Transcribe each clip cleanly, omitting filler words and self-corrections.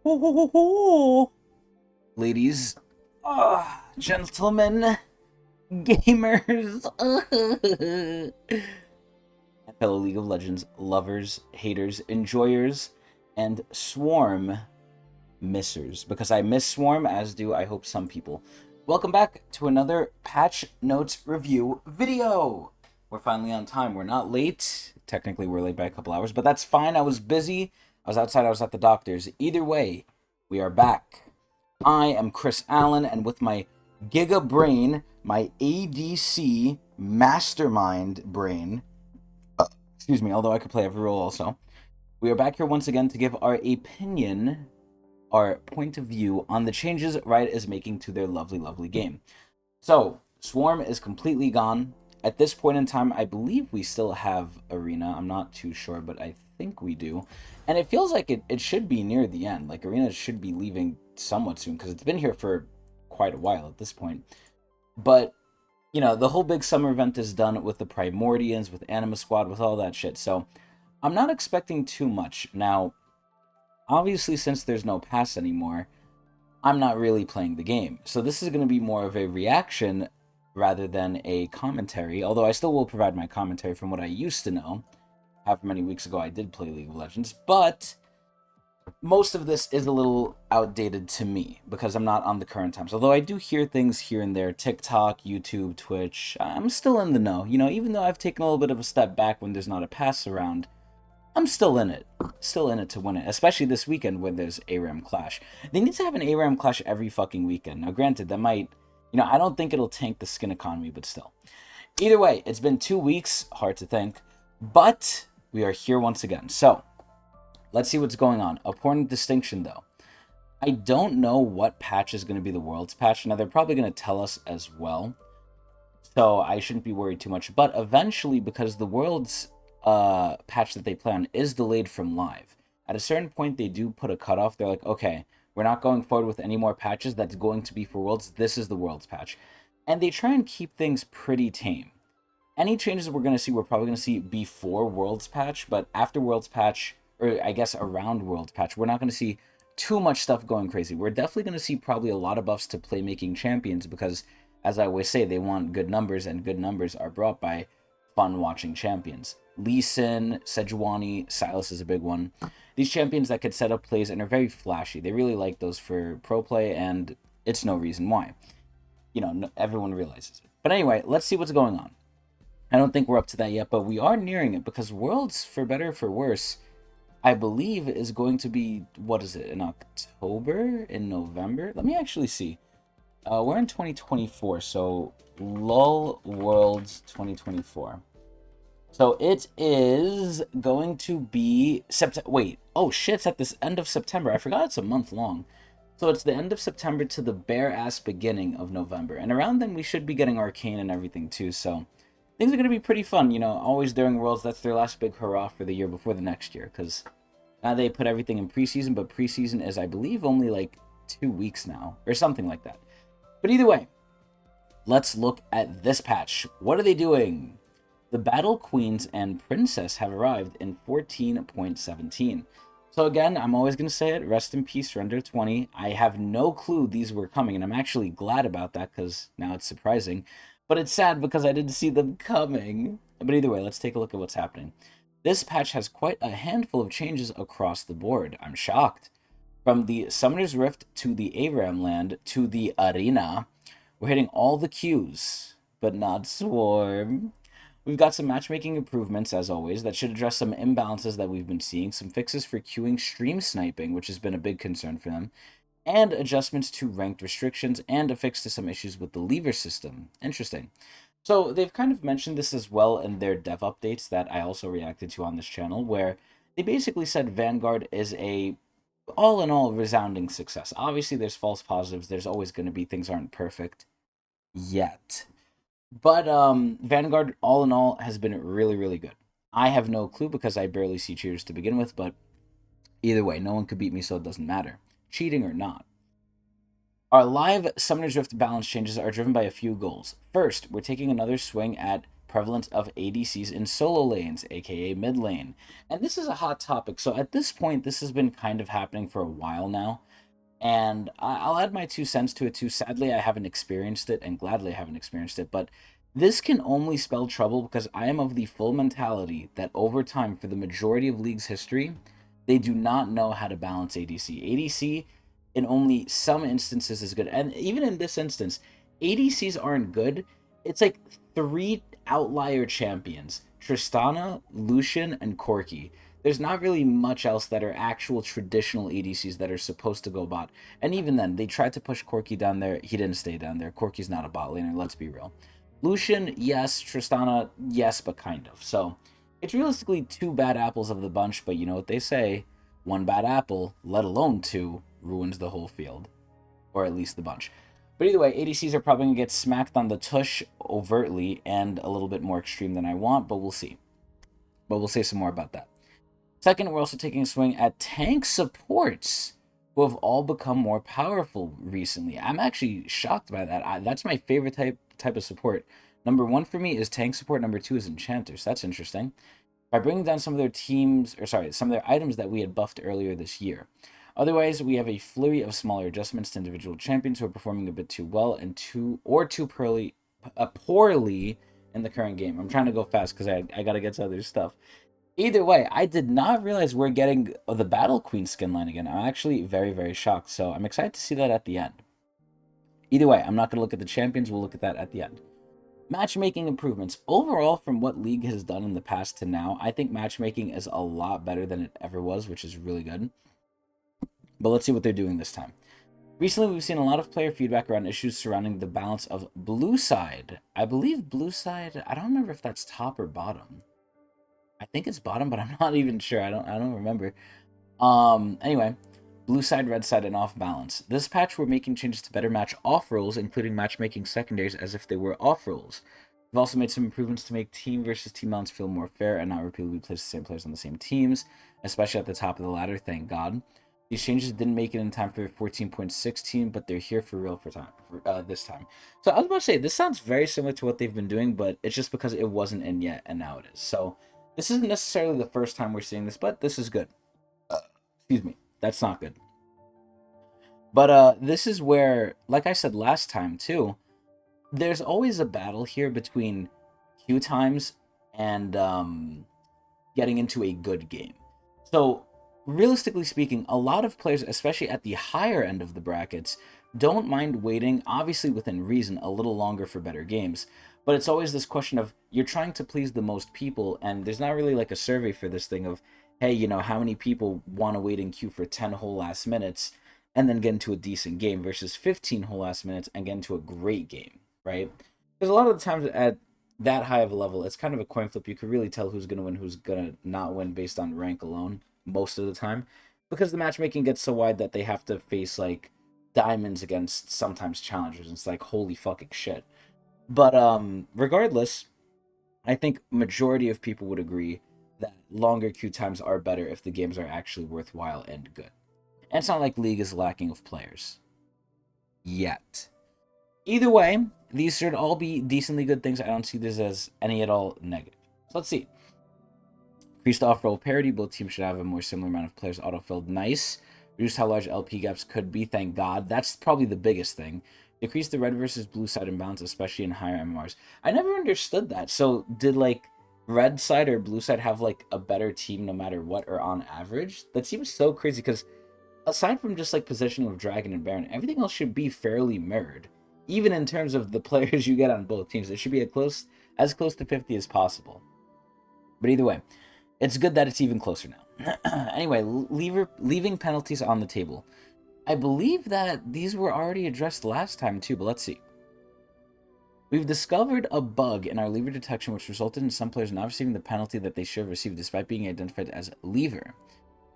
Oh, ladies, gentlemen, gamers, and fellow League of Legends lovers, haters, enjoyers, and Swarm missers. Because I miss Swarm, as do I hope some people. Welcome back to another patch notes review video. We're finally on time. We're not late. Technically, we're late by a couple hours, but that's fine. I was busy. I was outside. I was at the doctor's. Either way, we are back. I am Chris Allen, and with my Giga Brain, my ADC Mastermind Brain, excuse me, although I could play every role also, we are back here once again to give our opinion, our point of view on the changes Riot is making to their lovely, lovely game. So, Swarm is completely gone. At this point in time, I believe we still have Arena. I'm not too sure, but I think we do. And it feels like it should be near the end. Like, Arena should be leaving somewhat soon, because it's been here for quite a while at this point. But, you know, the whole big summer event is done with the Primordians, with Anima Squad, with all that shit. So, I'm not expecting too much. Now, obviously, since there's no pass anymore, I'm not really playing the game. So this is going to be more of a reaction rather than a commentary, although I still will provide my commentary from what I used to know. However many weeks ago I did play League of Legends, but most of this is a little outdated to me because I'm not on the current times. Although I do hear things here and there, TikTok, YouTube, Twitch, I'm still in the know. You know, even though I've taken a little bit of a step back when there's not a pass around, I'm still in it. Still in it to win it. Especially this weekend when there's ARAM Clash. They need to have an ARAM Clash every fucking weekend. Now, granted, that might... You know, I don't think it'll tank the skin economy, but still. Either way, it's been 2 weeks. Hard to think. But we are here once again. So, let's see what's going on. Important distinction, though. I don't know what patch is going to be the World's patch. Now, they're probably going to tell us as well. So, I shouldn't be worried too much. But eventually, because the World's patch that they play on is delayed from live. At a certain point, they do put a cutoff. They're like, okay, we're not going forward with any more patches. That's going to be for Worlds. This is the Worlds patch. And they try and keep things pretty tame. Any changes we're going to see, we're probably going to see before Worlds patch, but after Worlds patch, or I guess around Worlds patch, we're not going to see too much stuff going crazy. We're definitely going to see probably a lot of buffs to playmaking champions because, as I always say, they want good numbers, and good numbers are brought by fun-watching champions. Lee Sin, Sejuani, Silas is a big one. These champions that could set up plays and are very flashy. They really like those for pro play, and it's no reason why. You know, everyone realizes it. But anyway, let's see what's going on. I don't think we're up to that yet, but we are nearing it because Worlds, for better or for worse, I believe is going to be, what is it, in October? In November? Let me actually see. We're in 2024, so LOL Worlds 2024. So it is going to be September. Wait, oh shit, it's at this end of September. I forgot it's a month long. So it's the end of September to the bare-ass beginning of November. And around then we should be getting Arcane and everything too, so things are going to be pretty fun. You know, always during Worlds, that's their last big hurrah for the year before the next year, because now they put everything in preseason, but preseason is, I believe, only like 2 weeks now, or something like that. But either way, let's look at this patch. What are they doing? The Battle Queens and Princess have arrived in 14.17. So again, I'm always going to say it, rest in peace, Render 20. I have no clue these were coming, and I'm actually glad about that, because now it's surprising. But it's sad because I didn't see them coming. But either way, let's take a look at what's happening. This patch has quite a handful of changes across the board. I'm shocked. From the Summoner's Rift to the ARAM land to the Arena, we're hitting all the queues, but not Swarm. We've got some matchmaking improvements, as always, that should address some imbalances that we've been seeing, some fixes for queuing stream sniping, which has been a big concern for them, and adjustments to ranked restrictions, and a fix to some issues with the lever system. Interesting. So they've kind of mentioned this as well in their dev updates that I also reacted to on this channel, where they basically said Vanguard is a all-in-all resounding success. Obviously, there's false positives. There's always going to be things aren't perfect yet. But Vanguard, all in all, has been really, really good. I have no clue because I barely see cheaters to begin with, but either way, no one could beat me, so it doesn't matter. Cheating or not. Our live Summoner's Rift balance changes are driven by a few goals. First, we're taking another swing at prevalence of ADCs in solo lanes, aka mid lane. And this is a hot topic. So at this point, this has been kind of happening for a while now. And I'll add my 2 cents to it too. Sadly, I haven't experienced it, and gladly I haven't experienced it. But this can only spell trouble because I am of the full mentality that over time, for the majority of League's history, they do not know how to balance ADC. ADC, in only some instances, is good. And even in this instance, ADCs aren't good. It's like 3 outlier champions: Tristana, Lucian, and Corki. There's not really much else that are actual traditional ADCs that are supposed to go bot. And even then, they tried to push Corki down there. He didn't stay down there. Corki's not a bot laner, let's be real. Lucian, yes. Tristana, yes, but kind of. So, it's realistically 2 bad apples of the bunch, but you know what they say: 1 bad apple, let alone 2, ruins the whole field. Or at least the bunch. But either way, ADCs are probably going to get smacked on the tush overtly and a little bit more extreme than I want, but we'll see. But we'll say some more about that. Second, we're also taking a swing at tank supports, who have all become more powerful recently. I'm actually shocked by that. That's my favorite type of support. Number 1 for me is tank support. Number 2 is enchanters. That's interesting. By bringing down some of their some of their items that we had buffed earlier this year. Otherwise, we have a flurry of smaller adjustments to individual champions who are performing a bit too well and too poorly in the current game. I'm trying to go fast because I gotta get to other stuff. Either way, I did not realize we're getting the Battle Queen skin line again. I'm actually very, very shocked, so I'm excited to see that at the end. Either way, I'm not going to look at the champions. We'll look at that at the end. Matchmaking improvements. Overall, from what League has done in the past to now, I think matchmaking is a lot better than it ever was, which is really good. But let's see what they're doing this time. Recently, we've seen a lot of player feedback around issues surrounding the balance of blue side. I believe blue side, I don't remember if that's top or bottom. I think it's bottom, but I'm not even sure. I don't remember. Anyway, blue side, red side, and off balance. This patch, we're making changes to better match off roles, including matchmaking secondaries as if they were off roles. We've also made some improvements to make team versus team mounts feel more fair and not repeatedly place the same players on the same teams, especially at the top of the ladder, thank God. These changes didn't make it in time for 14.16, but they're here for real for this time. So I was about to say, this sounds very similar to what they've been doing, but it's just because it wasn't in yet, and now it is. So this isn't necessarily the first time we're seeing this, but this is good. Excuse me. That's not good. But this is where, like I said last time too, there's always a battle here between queue times and getting into a good game. So realistically speaking, a lot of players, especially at the higher end of the brackets, don't mind waiting, obviously within reason, a little longer for better games. But it's always this question of, you're trying to please the most people, and there's not really like a survey for this thing of, hey, you know, how many people want to wait in queue for 10 whole last minutes and then get into a decent game versus 15 whole last minutes and get into a great game, right? Because a lot of the times at that high of a level, it's kind of a coin flip. You could really tell who's going to win, who's going to not win based on rank alone most of the time, because the matchmaking gets so wide that they have to face like diamonds against sometimes challengers. It's like, holy fucking shit. But regardless, I think majority of people would agree that longer queue times are better if the games are actually worthwhile and good. And it's not like League is lacking of players. Yet. Either way, these should all be decently good things. I don't see this as any at all negative. So let's see. Increased off-roll parity. Both teams should have a more similar amount of players auto-filled. Nice. Reduced how large LP gaps could be, thank God. That's probably the biggest thing. Decrease the red versus blue side imbalance, especially in higher MMRs. I never understood that. So did like red side or blue side have like a better team no matter what, or on average? That seems so crazy because aside from just like positioning of Dragon and Baron, everything else should be fairly mirrored. Even in terms of the players you get on both teams, it should be as close to 50 as possible. But either way, it's good that it's even closer now. Anyway, leaving penalties on the table. I believe that these were already addressed last time too, but let's see. We've discovered a bug in our lever detection which resulted in some players not receiving the penalty that they should have received despite being identified as lever.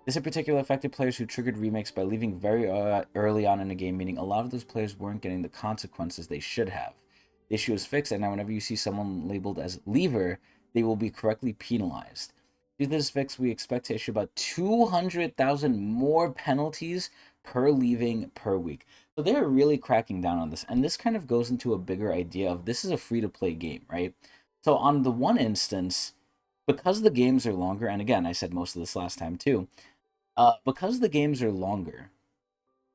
This in particular affected players who triggered remakes by leaving very early on in the game, meaning a lot of those players weren't getting the consequences they should have. The issue is fixed, and now whenever you see someone labeled as lever, they will be correctly penalized. Due to this fix, we expect to issue about 200,000 more penalties per leaving per week. So they're really cracking down on this. And this kind of goes into a bigger idea of this is a free-to-play game, right? So on the one instance, because the games are longer, and again, I said most of this last time too, because the games are longer,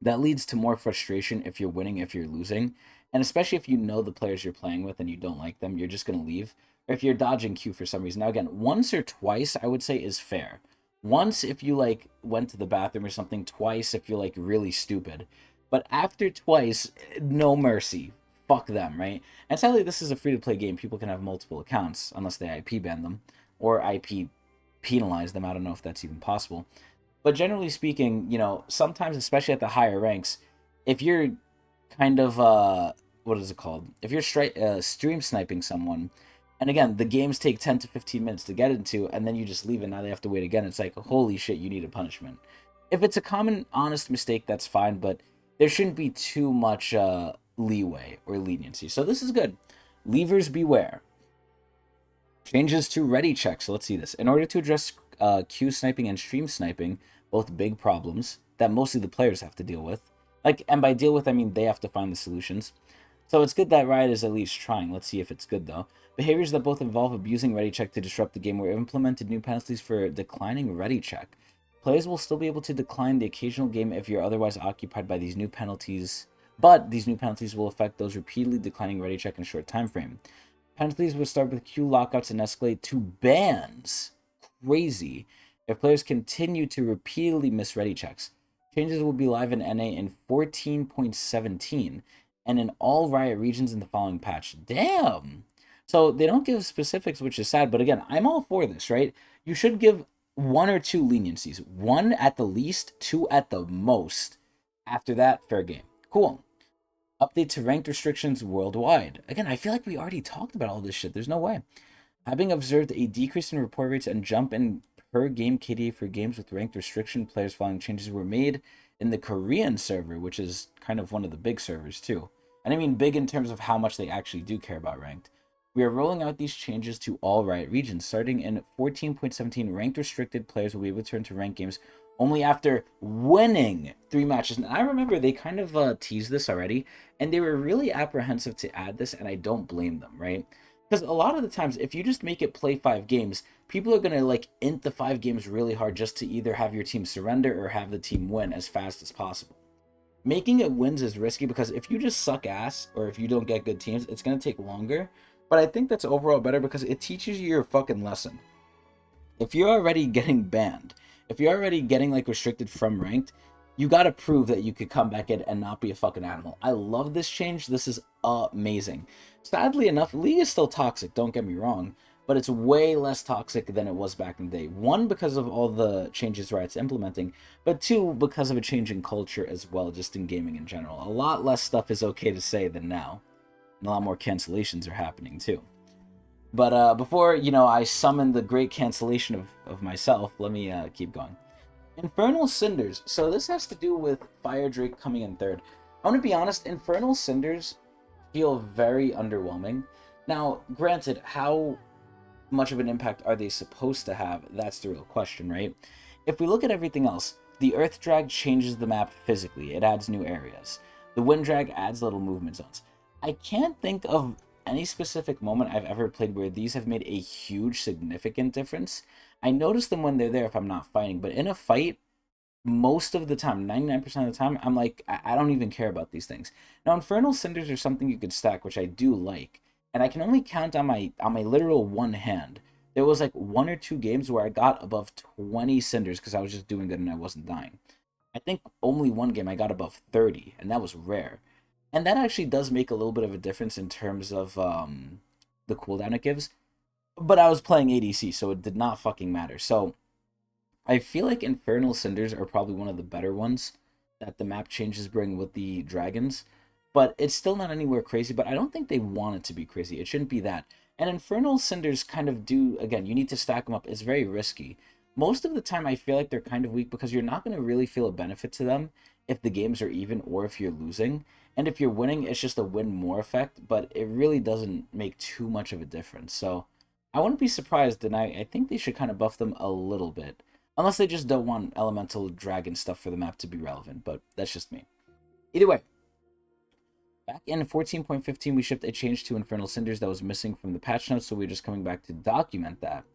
that leads to more frustration if you're winning, if you're losing, and especially if you know the players you're playing with and you don't like them, you're just going to leave. Or if you're dodging queue for some reason. Now, again, once or twice, I would say is fair. Once if you like went to the bathroom or something, twice if you're like really stupid. But after twice, no mercy. Fuck them, right? And sadly, this is a free to play game. People can have multiple accounts unless they IP ban them or IP penalize them. I don't know if that's even possible. But generally speaking, sometimes, especially at the higher ranks, if you're kind of what is it called? If you're stream sniping someone, and again, the games take 10 to 15 minutes to get into, and then you just leave and now they have to wait again. It's like, holy shit, you need a punishment. If it's a common, honest mistake, that's fine, but there shouldn't be too much leeway or leniency. So this is good. Leavers beware. Changes to ready check. So let's see this. In order to address queue sniping and stream sniping, both big problems that mostly the players have to deal with. And by deal with, I mean they have to find the solutions. So it's good that Riot is at least trying. Let's see if it's good, though. Behaviors that both involve abusing ready check to disrupt the game were implemented new penalties for declining ready check. Players will still be able to decline the occasional game if you're otherwise occupied by these new penalties, but these new penalties will affect those repeatedly declining ready check in a short time frame. Penalties will start with queue lockouts and escalate to bans. Crazy. If players continue to repeatedly miss ready checks. Changes will be live in NA in 14.17 and in all Riot regions in the following patch. Damn! So they don't give specifics, which is sad, but again, I'm all for this, right? You should give one or two leniencies. One at the least, two at the most. After that, fair game. Cool. Update to ranked restrictions worldwide. Again, I feel like we already talked about all this shit. There's no way. Having observed a decrease in report rates and jump in per game KDA for games with ranked restriction, players following changes were made in the Korean server, which is kind of one of the big servers too. And I mean big in terms of how much they actually do care about ranked. We are rolling out these changes to all Riot regions. Starting in 14.17, ranked restricted players will be able to turn to ranked games only after winning 3 matches. And I remember they kind of teased this already, and they were really apprehensive to add this, and I don't blame them, right? Because a lot of the times, if you just make it play 5 games, people are going to int the 5 games really hard just to either have your team surrender or have the team win as fast as possible. Making it wins is risky because if you just suck ass or if you don't get good teams, it's going to take longer. But I think that's overall better because it teaches you your fucking lesson. If you're already getting banned, if you're already getting restricted from ranked, you got to prove that you could come back in and not be a fucking animal. I love this change. This is amazing. Sadly enough, League is still toxic, don't get me wrong, but it's way less toxic than it was back in the day. 1, because of all the changes Riot's implementing, but 2, because of a change in culture as well, just in gaming in general. A lot less stuff is okay to say than now, and a lot more cancellations are happening too. But before, I summon the great cancellation of myself, let me keep going. Infernal Cinders. So this has to do with Fire Drake coming in 3rd. I want to be honest, Infernal Cinders feel very underwhelming. Now, granted, how much of an impact are they supposed to have? That's the real question, right? If we look at everything else, the Earth Drag changes the map physically. It adds new areas. The Wind Drag adds little movement zones. I can't think of any specific moment I've ever played where these have made a huge, significant difference. I notice them when they're there if I'm not fighting, but in a fight, most of the time, 99% of the time, I'm like, I don't even care about these things. Now, Infernal Cinders are something you could stack, which I do like, and I can only count on my literal one hand. There was 1 or 2 games where I got above 20 cinders because I was just doing good and I wasn't dying. I think only 1 game I got above 30, and that was rare. And that actually does make a little bit of a difference in terms of the cooldown it gives. But I was playing ADC, so it did not fucking matter. So I feel like Infernal Cinders are probably one of the better ones that the map changes bring with the dragons. But it's still not anywhere crazy, but I don't think they want it to be crazy. It shouldn't be that. And Infernal Cinders kind of do, again, you need to stack them up. It's very risky. Most of the time, I feel like they're kind of weak because you're not going to really feel a benefit to them if the games are even or if you're losing. And if you're winning, it's just a win more effect, but it really doesn't make too much of a difference. So I wouldn't be surprised, and I think they should kind of buff them a little bit. Unless they just don't want elemental dragon stuff for the map to be relevant, but that's just me. Either way, Back in 14.15, we shipped a change to Infernal Cinders that was missing from the patch notes, so we're just coming back to document that.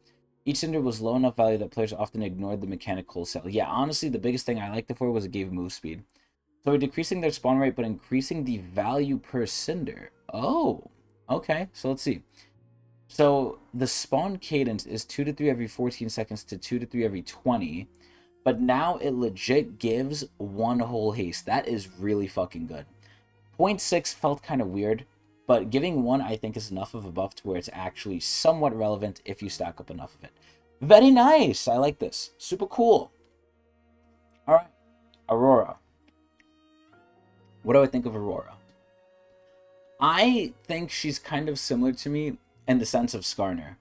Each cinder was low enough value that players often ignored the mechanic wholesale. Yeah, honestly, the biggest thing I liked it for was it gave move speed. So we're decreasing their spawn rate, but increasing the value per cinder. Oh, okay. So let's see. So the spawn cadence is 2 to 3 every 14 seconds to 2 to 3 every 20. But now it legit gives one whole haste. That is really fucking good. 0.6 felt kind of weird, but giving one I think is enough of a buff to where it's actually somewhat relevant if you stack up enough of it. Very nice. I like this. Super cool. All right. Aurora. What do I think of Aurora? I think she's kind of similar to me in the sense of Skarner.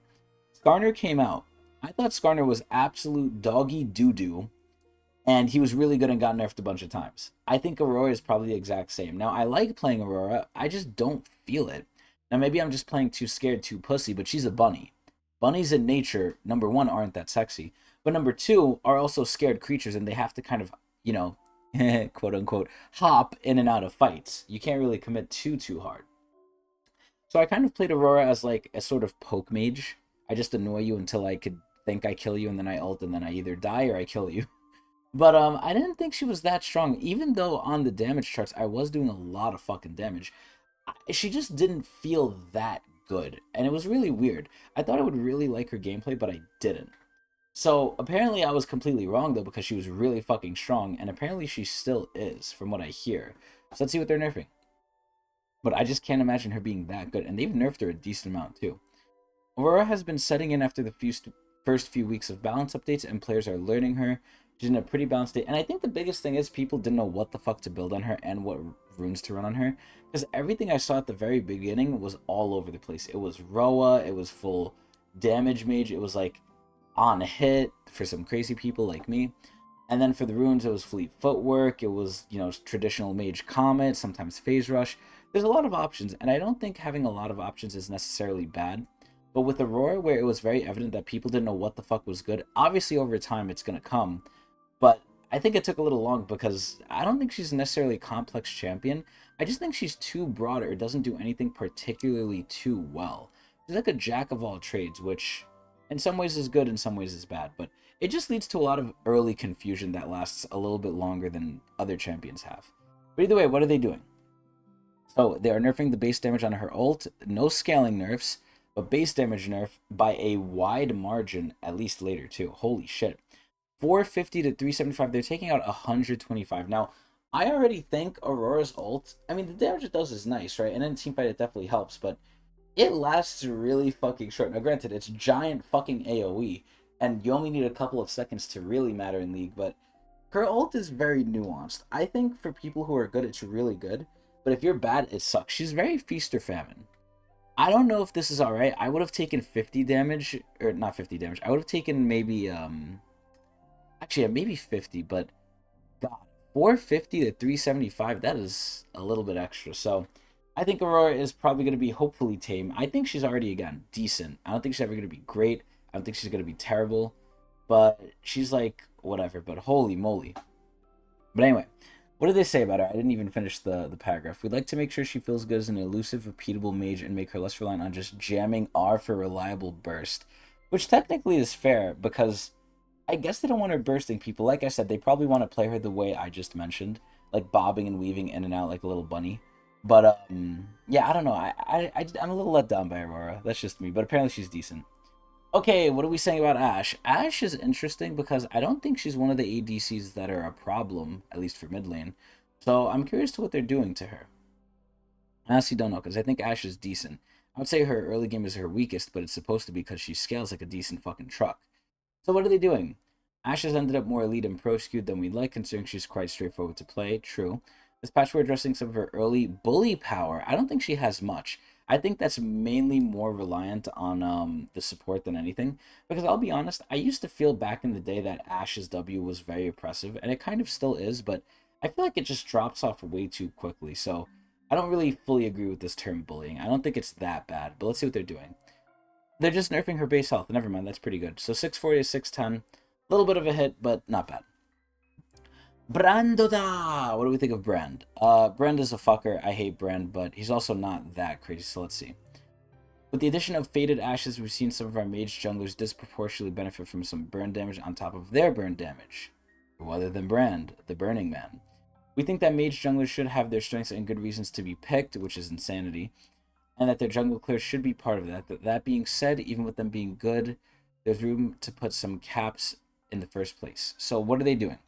Skarner came out. I thought Skarner was absolute doggy doo-doo, and he was really good and got nerfed a bunch of times. I think Aurora is probably the exact same. Now, I like playing Aurora. I just don't feel it. Now, maybe I'm just playing too scared, too pussy, but she's a bunny. Bunnies in nature, number one, aren't that sexy. But number two, are also scared creatures, and they have to kind of, you know, quote unquote, hop in and out of fights. You can't really commit too hard. So I kind of played Aurora as like a sort of poke mage. I just annoy you until I could think I kill you, and then I ult, and then I either die or I kill you. But I didn't think she was that strong, even though on the damage charts I was doing a lot of fucking damage. She just didn't feel that good, and it was really weird. I thought I would really like her gameplay, but I didn't. So apparently I was completely wrong though, because she was really fucking strong, and apparently she still is, from what I hear. So let's see what they're nerfing. But I just can't imagine her being that good, and they've nerfed her a decent amount too. Aurora has been setting in after the first few weeks of balance updates, and players are learning her. She's in a pretty balanced state, and I think the biggest thing is people didn't know what the fuck to build on her and what runes to run on her, because everything I saw at the very beginning was all over the place. It was Roa, it was full damage mage, it was like on hit for some crazy people like me. And then for the runes, it was fleet footwork, it was, you know, traditional mage comet, sometimes phase rush. There's a lot of options, and I don't think having a lot of options is necessarily bad. But with Aurora, where it was very evident that people didn't know what the fuck was good, obviously over time it's going to come. But I think it took a little long because I don't think she's necessarily a complex champion. I just think she's too broad or doesn't do anything particularly too well. She's like a jack of all trades, which in some ways is good, in some ways is bad. But it just leads to a lot of early confusion that lasts a little bit longer than other champions have. But either way, what are they doing? So they are nerfing the base damage on her ult. No scaling nerfs, but base damage nerf by a wide margin, at least later too. Holy shit. 450 to 375, they're taking out 125. Now, I already think Aurora's ult, I mean, the damage it does is nice, right? And in teamfight, it definitely helps, but it lasts really fucking short. Now, granted, it's giant fucking AoE, and you only need a couple of seconds to really matter in League, but her ult is very nuanced. I think for people who are good, it's really good, but if you're bad, it sucks. She's very feast or famine. I don't know if this is alright. I would have taken 50 damage, or not 50 damage. I would have taken maybe, actually, yeah, maybe 50, but God, 450 to 375, that is a little bit extra. So I think Aurora is probably going to be hopefully tame. I think she's already, again, decent. I don't think she's ever going to be great. I don't think she's going to be terrible. But she's like, whatever. But holy moly. But anyway, what did they say about her? I didn't even finish the paragraph. We'd like to make sure she feels good as an elusive, repeatable mage and make her less reliant on just jamming R for reliable burst. Which technically is fair, because I guess they don't want her bursting people. Like I said, they probably want to play her the way I just mentioned, like bobbing and weaving in and out like a little bunny. But yeah, I don't know. I'm a little let down by Aurora. That's just me. But apparently she's decent. Okay, what are we saying about Ashe? Ashe is interesting because I don't think she's one of the ADCs that are a problem, at least for mid lane. So I'm curious to what they're doing to her. I honestly don't know, because I think Ashe is decent. I would say her early game is her weakest, but it's supposed to be because she scales like a decent fucking truck. So what are they doing? Ashe has ended up more elite and pro skewed than we'd like, considering she's quite straightforward to play. True. This patch we're addressing some of her early bully power. I don't think she has much. I think that's mainly more reliant on the support than anything. Because I'll be honest, I used to feel back in the day that Ashe's W was very oppressive, and it kind of still is, but I feel like it just drops off way too quickly. So I don't really fully agree with this term bullying. I don't think it's that bad, but let's see what they're doing. They're just nerfing her base health. Never mind, that's pretty good. So 640 to 610. A little bit of a hit, but not bad. Brando da! What do we think of Brand? Brand is a fucker. I hate Brand, but he's also not that crazy, so let's see. With the addition of Faded Ashes, we've seen some of our mage junglers disproportionately benefit from some burn damage on top of their burn damage. Who other than Brand, the Burning Man? We think that mage junglers should have their strengths and good reasons to be picked, which is insanity, and that their jungle clear should be part of that. That being said, even with them being good, there's room to put some caps in the first place. So what are they doing?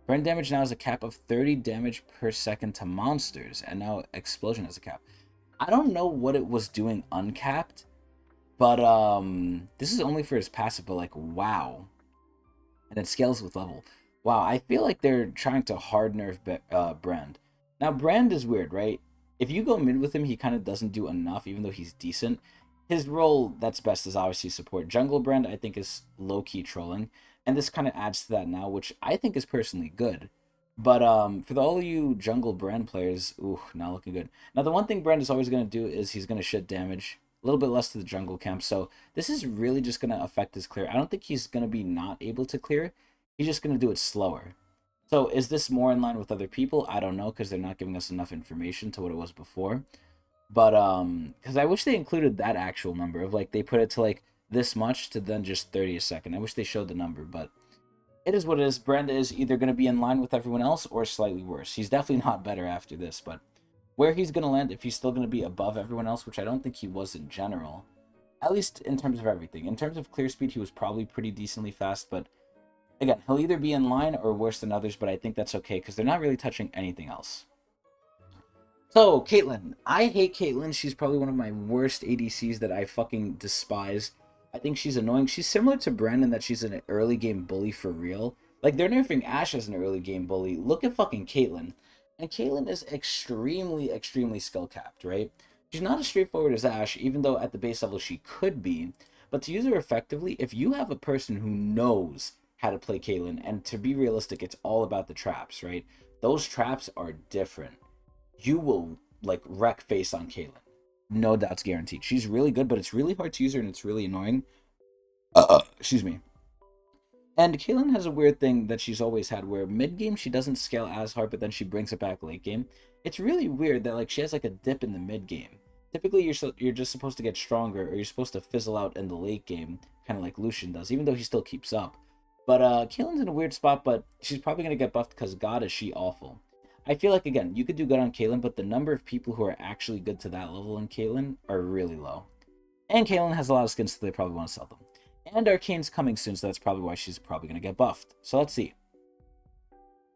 Burn damage now is a cap of 30 damage per second to monsters, and now Explosion has a cap. I don't know what it was doing uncapped, but this is only for his passive, but like, wow. And it scales with level. Wow, I feel like they're trying to hard nerf Brand. Now, Brand is weird, right? If you go mid with him, he kind of doesn't do enough, even though he's decent. His role that's best is obviously support. Jungle Brand, I think, is low-key trolling. And this kind of adds to that now, which I think is personally good. But for all of you jungle Brand players, ooh, not looking good. Now, the one thing Brand is always going to do is he's going to shit damage. A little bit less to the jungle camp. So this is really just going to affect his clear. I don't think he's going to be not able to clear. He's just going to do it slower. So is this more in line with other people? I don't know, because they're not giving us enough information to what it was before. But because I wish they included that actual number of like they put it to like this much to then just 30 a second. I wish they showed the number, but it is what it is. Brenda is either going to be in line with everyone else or slightly worse. He's definitely not better after this, but where he's going to land, if he's still going to be above everyone else, which I don't think he was in general, at least in terms of everything. In terms of clear speed, he was probably pretty decently fast, but again, he'll either be in line or worse than others, but I think that's okay because they're not really touching anything else. So, Caitlyn. I hate Caitlyn. She's probably one of my worst ADCs that I fucking despise. I think she's annoying. She's similar to Brandon that she's an early game bully for real. Like, they're nerfing Ashe as an early game bully. Look at fucking Caitlyn. And Caitlyn is extremely, extremely skill capped, right? She's not as straightforward as Ashe, even though at the base level she could be. But to use her effectively, if you have a person who knows how to play Caitlyn, and to be realistic, it's all about the traps, right? Those traps are different. You will like wreck face on Caitlyn. No doubts guaranteed. She's really good, but it's really hard to use her and it's really annoying. Excuse me. And Caitlyn has a weird thing that she's always had where mid game she doesn't scale as hard, but then she brings it back late game. It's really weird that like she has like a dip in the mid game. Typically you're just supposed to get stronger or you're supposed to fizzle out in the late game, kind of like Lucian does, even though he still keeps up. But Caitlyn's in a weird spot, but she's probably gonna get buffed because God is she awful. I feel like again, you could do good on Caitlyn, but the number of people who are actually good to that level in Caitlyn are really low. And Caitlyn has a lot of skins, so they probably want to sell them. And Arcane's coming soon, so that's probably why she's probably going to get buffed. So let's see.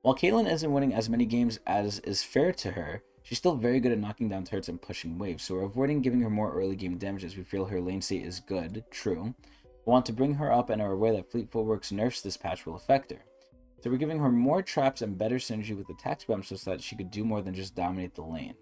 While Caitlyn isn't winning as many games as is fair to her, she's still very good at knocking down turrets and pushing waves, so we're avoiding giving her more early game damage as we feel her lane state is good, true. We want to bring her up and are aware that Fleet Footwork's nerfs this patch will affect her. So we're giving her more traps and better synergy with attack spam so that she could do more than just dominate the lane.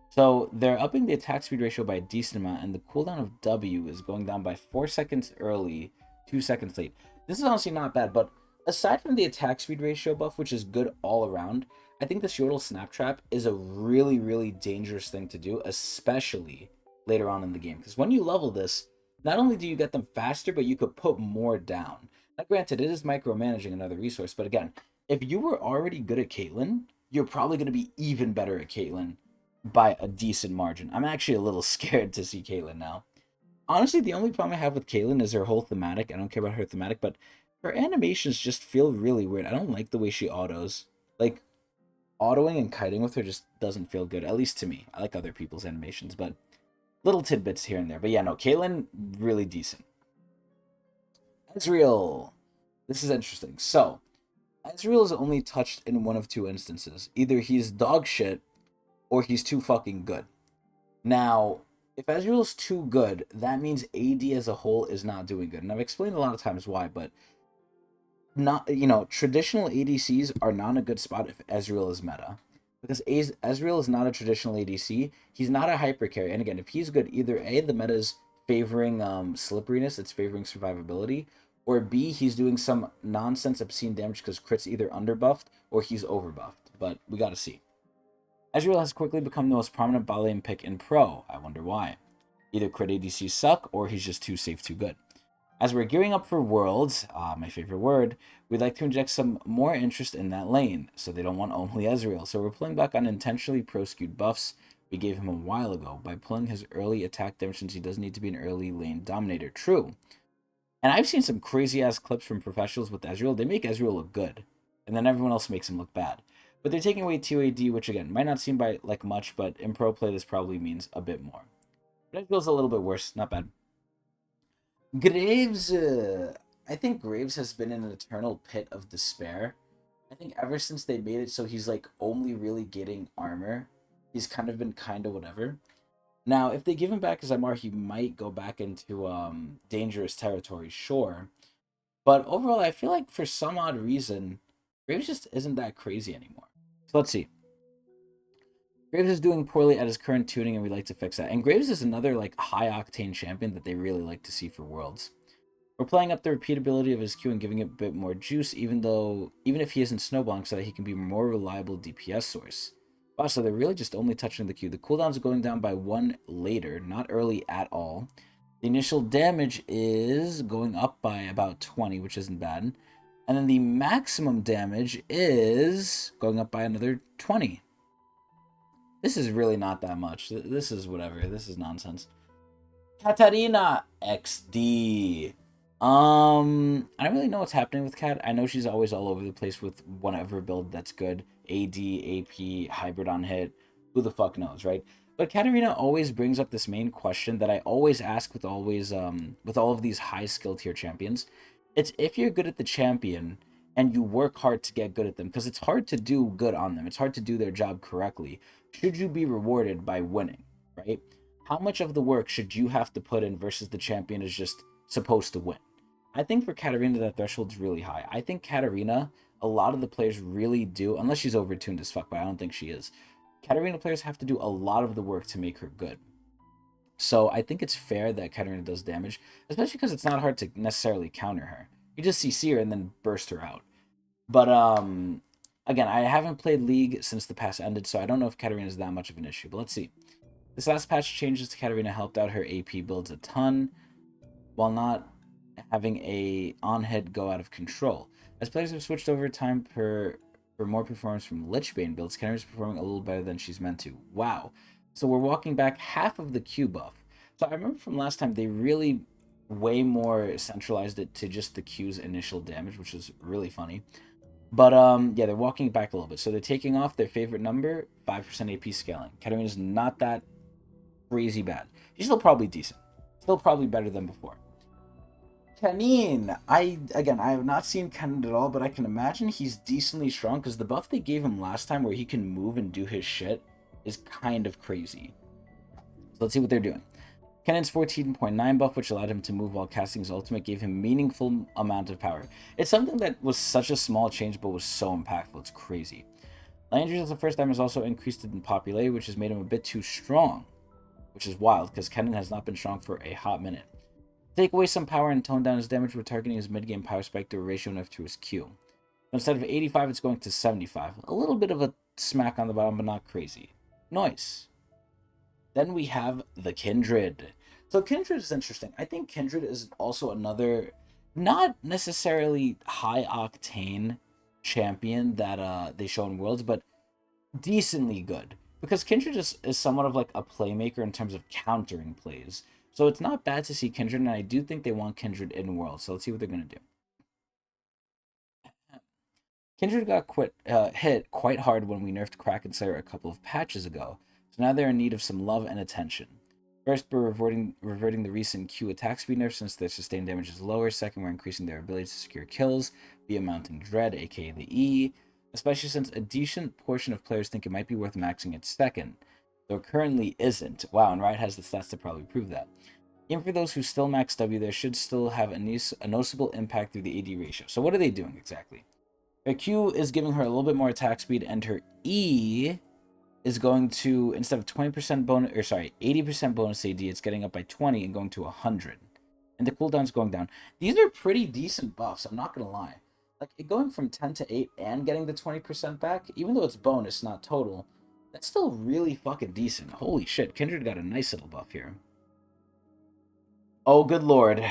So they're upping the attack speed ratio by a decent amount, and the cooldown of W is going down by 4 seconds early, 2 seconds late. This is honestly not bad, but aside from the attack speed ratio buff, which is good all around, I think this Yordle Snap Trap is a really, really dangerous thing to do, especially later on in the game. Because when you level this, not only do you get them faster, but you could put more down. Now, granted, it is micromanaging another resource, but again, if you were already good at Caitlyn, you're probably going to be even better at Caitlyn by a decent margin. I'm actually a little scared to see Caitlyn now. Honestly, the only problem I have with Caitlyn is her whole thematic. I don't care about her thematic, but her animations just feel really weird. I don't like the way she autos. Like, autoing and kiting with her just doesn't feel good, at least to me. I like other people's animations, but little tidbits here and there. But yeah, no, Caitlyn, really decent. Ezreal. This is interesting. So, Ezreal is only touched in one of two instances. Either he's dog shit or he's too fucking good. Now, if Ezreal's too good, that means AD as a whole is not doing good. And I've explained a lot of times why, but not traditional ADCs are not in a good spot if Ezreal is meta. Because Ezreal is not a traditional ADC. He's not a hyper carry. And again, if he's good, either A, the meta is favoring slipperiness, it's favoring survivability, or B, he's doing some nonsense obscene damage because crit's either underbuffed or he's overbuffed. But we gotta see. Ezreal has quickly become the most prominent bot lane pick in Pro. I wonder why. Either crit ADCs suck or he's just too safe, too good. As we're gearing up for Worlds, my favorite word, we'd like to inject some more interest in that lane, so they don't want only Ezreal. So we're pulling back on intentionally pro-skewed buffs we gave him a while ago by pulling his early attack damage since he doesn't need to be an early lane dominator. True. And I've seen some crazy-ass clips from professionals with Ezreal. They make Ezreal look good, and then everyone else makes him look bad. But they're taking away 2 AD, which again, might not seem by like much, but in pro play this probably means a bit more. But Ezreal's a little bit worse, not bad. Graves, I think Graves has been in an eternal pit of despair. I think ever since they made it so he's like only really getting armor, he's kind of been kind of whatever. Now, if they give him back as MR, he might go back into dangerous territory, sure. But overall, I feel like for some odd reason, Graves just isn't that crazy anymore. So let's see. Graves is doing poorly at his current tuning, and we'd like to fix that. And Graves is another like high octane champion that they really like to see for Worlds. We're playing up the repeatability of his Q and giving it a bit more juice, even if he isn't snowballing, so that he can be a more reliable DPS source. Wow, so they're really just only touching the Q. The cooldowns are going down by 1 later, not early at all. The initial damage is going up by about 20, which isn't bad. And then the maximum damage is going up by another 20. This is really not that much. This is whatever. This is nonsense. Katarina XD. I don't really know what's happening with Kat. I know she's always all over the place with whatever build that's good. AD, AP, hybrid on hit. Who the fuck knows, right? But Katarina always brings up this main question that I always ask with all of these high skill tier champions. It's if you're good at the champion and you work hard to get good at them, because it's hard to do good on them. It's hard to do their job correctly. Should you be rewarded by winning, right? How much of the work should you have to put in versus the champion is just supposed to win? I think for Katarina, that threshold's really high. I think Katarina, a lot of the players really do, unless she's overtuned as fuck, but I don't think she is. Katarina players have to do a lot of the work to make her good. So I think it's fair that Katarina does damage, especially because it's not hard to necessarily counter her. You just CC her and then burst her out. But again, I haven't played League since the patch ended, so I don't know if Katarina is that much of an issue. But let's see. This last patch changes to Katarina helped out her AP builds a ton, while not having a on-head go out of control. As players have switched over time for more performance from Lichbane builds, Katarina's performing a little better than she's meant to. Wow. So we're walking back half of the Q buff. So I remember from last time, they really way more centralized it to just the Q's initial damage, which is really funny. But yeah, they're walking back a little bit. So they're taking off their favorite number, 5% AP scaling. Katarina's not that crazy bad. She's still probably decent. Still probably better than before. Kenin, I have not seen Kenin at all, but I can imagine he's decently strong because the buff they gave him last time where he can move and do his shit is kind of crazy. So let's see what they're doing. Kenin's 14.9 buff, which allowed him to move while casting his ultimate, gave him meaningful amount of power. It's something that was such a small change, but was so impactful. It's crazy. Landry's as the first time has also increased in popularity, which has made him a bit too strong, which is wild because Kenin has not been strong for a hot minute. Take away some power and tone down his damage, we're targeting his mid-game power spike to a ratio enough to his Q. Instead of 85, it's going to 75. A little bit of a smack on the bottom, but not crazy. Nice. Then we have the Kindred. So Kindred is interesting. I think Kindred is also another, not necessarily high-octane champion that they show in Worlds, but decently good. Because Kindred is somewhat of like a playmaker in terms of countering plays. So it's not bad to see Kindred, and I do think they want Kindred in Worlds. So let's see what they're going to do. Kindred got hit quite hard when we nerfed Kraken Slayer a couple of patches ago, so now they're in need of some love and attention. First, we're reverting the recent Q attack speed nerf since their sustained damage is lower. Second, we're increasing their ability to secure kills via mounting Dread, aka the E, especially since a decent portion of players think it might be worth maxing it second, though it currently isn't. Wow, and Riot has the stats to probably prove that. Even for those who still max W, there should still have a noticeable impact through the AD ratio. So what are they doing exactly? Her Q is giving her a little bit more attack speed, and her E is going to, instead of 20% bonus, or sorry, 80% bonus AD, it's getting up by 20 and going to 100. And the cooldown's going down. These are pretty decent buffs, I'm not going to lie. Like, going from 10 to 8 and getting the 20% back, even though it's bonus, not total, that's still really fucking decent. Holy shit, Kindred got a nice little buff here. Oh, good lord.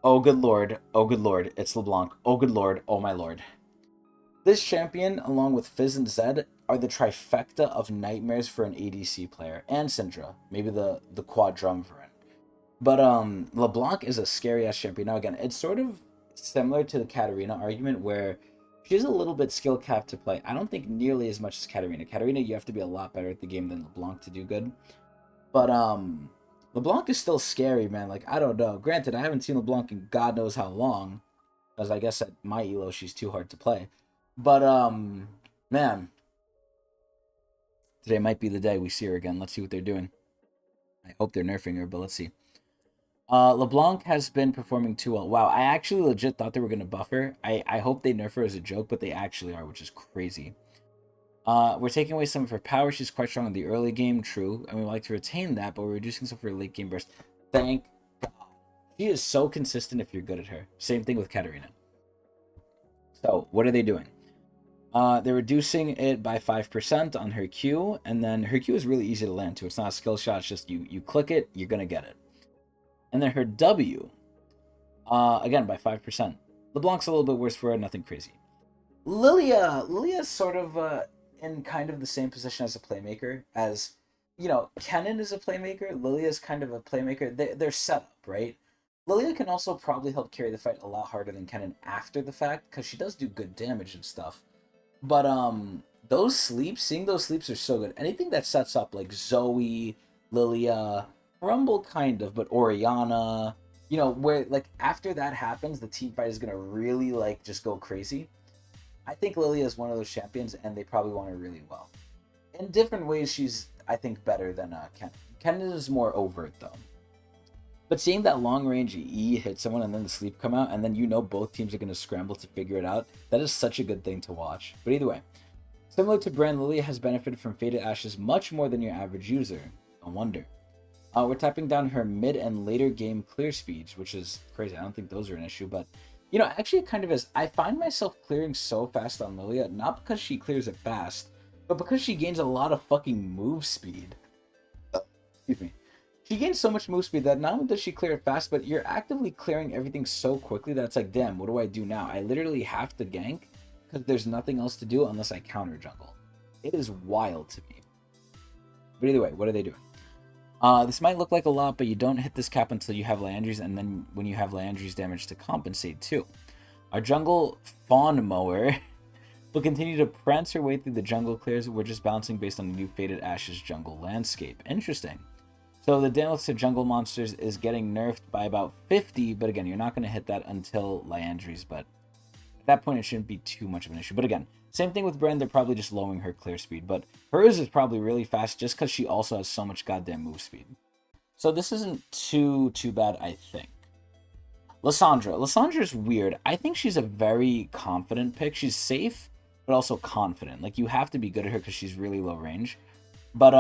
Oh, good lord. Oh, good lord. It's LeBlanc. Oh, good lord. Oh, my lord. This champion, along with Fizz and Zed, are the trifecta of nightmares for an ADC player. And Syndra. Maybe the quad Drumverin. But LeBlanc is a scary ass champion. Now again, it's sort of similar to the Katarina argument where she's a little bit skill capped to play. I don't think nearly as much as Katarina. Katarina, you have to be a lot better at the game than LeBlanc to do good. But LeBlanc is still scary, man. Like, I don't know. Granted, I haven't seen LeBlanc in God knows how long, because I guess at my elo she's too hard to play. But man, today might be the day we see her again. Let's see what they're doing. I hope they're nerfing her, but let's see. LeBlanc has been performing too well. Wow, I actually legit thought they were going to buff her. I hope they nerf her as a joke, but they actually are, which is crazy. We're taking away some of her power. She's quite strong in the early game, true, and we like to retain that, but we're reducing some of her late game burst. Thank God. She is so consistent if you're good at her. Same thing with Katarina. So, what are they doing? They're reducing it by 5% on her Q, and then her Q is really easy to land to. It's not a skill shot, it's just you click it, you're going to get it. And then her W, again, by 5%. LeBlanc's a little bit worse for her, nothing crazy. Lilia's sort of in kind of the same position as a playmaker as, you know, Kennen is a playmaker, Lilia's kind of a playmaker. They're set up, right? Lilia can also probably help carry the fight a lot harder than Kennen after the fact, because she does do good damage and stuff. But those sleeps, seeing those sleeps are so good. Anything that sets up like Zoe, Lilia, Rumble kind of, but Oriana, you know, where like after that happens, the team fight is gonna really like just go crazy. I think Lilia is one of those champions, and they probably want her really well. In different ways, she's I think better than Kennen. Kennen is more overt though. But seeing that long range E hit someone and then the sleep come out, and then you know both teams are going to scramble to figure it out, that is such a good thing to watch. But either way, similar to Brand, Lilia has benefited from Faded Ashes much more than your average user. No wonder. We're tapping down her mid and later game clear speeds, which is crazy. I don't think those are an issue, but you know, actually it kind of is. I find myself clearing so fast on Lilia, not because she clears it fast, but because she gains a lot of fucking move speed. Excuse me. She gains so much move speed that not only does she clear it fast, but you're actively clearing everything so quickly that it's like, damn, what do I do now? I literally have to gank because there's nothing else to do unless I counter jungle. It is wild to me. But either way, what are they doing? This might look like a lot, but you don't hit this cap until you have Landry's, and then when you have Landry's damage to compensate too. Our jungle Fawn Mower will continue to prance her way through the jungle clears. We're just balancing based on the new Faded Ashes jungle landscape. Interesting. So the damage to jungle monsters is getting nerfed by about 50, but again, you're not going to hit that until Liandry's, but at that point it shouldn't be too much of an issue. But again, same thing with Bren, they're probably just lowering her clear speed, but hers is probably really fast just because she also has so much goddamn move speed. So this isn't too bad, I think. Lysandra is weird. I think she's a very confident pick. She's safe, but also confident. Like, you have to be good at her because she's really low range. But,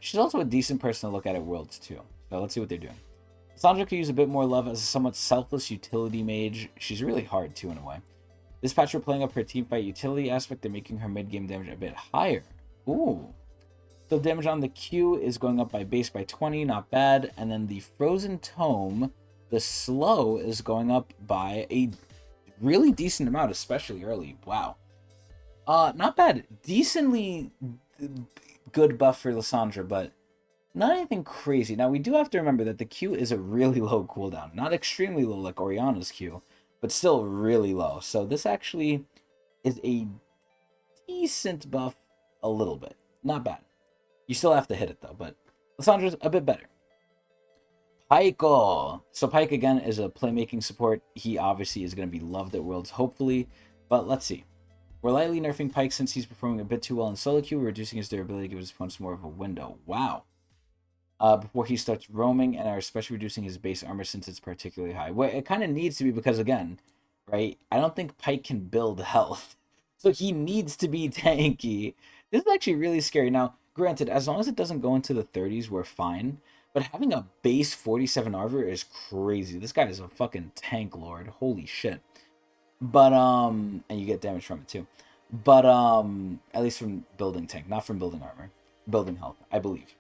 she's also a decent person to look at Worlds, too. So let's see what they're doing. Lysandra could use a bit more love as a somewhat selfless utility mage. She's really hard, too, in a way. This patch, we're playing up her teamfight utility aspect. They're making her mid-game damage a bit higher. Ooh. So damage on the Q is going up by base by 20, not bad. And then the Frozen Tome, the slow, is going up by a really decent amount, especially early. Wow. Not bad. Decently good buff for Lysandra, but not anything crazy. Now, we do have to remember that the Q is a really low cooldown. Not extremely low like Oriana's Q, but still really low. So this actually is a decent buff a little bit. Not bad. You still have to hit it, though, but Lysandra's a bit better. Pyke. So Pyke, again, is a playmaking support. He obviously is going to be loved at Worlds, hopefully. But let's see. We're lightly nerfing Pyke since he's performing a bit too well in solo queue. We're reducing his durability to give his opponents more of a window. Wow. Before he starts roaming, and are especially reducing his base armor since it's particularly high. Well, it kind of needs to be because, again, right, I don't think Pyke can build health. So he needs to be tanky. This is actually really scary. Now, granted, as long as it doesn't go into the 30s, we're fine. But having a base 47 armor is crazy. This guy is a fucking tank lord. Holy shit. But, and you get damage from it too. But, at least from building tank, not from building armor. Building health, I believe.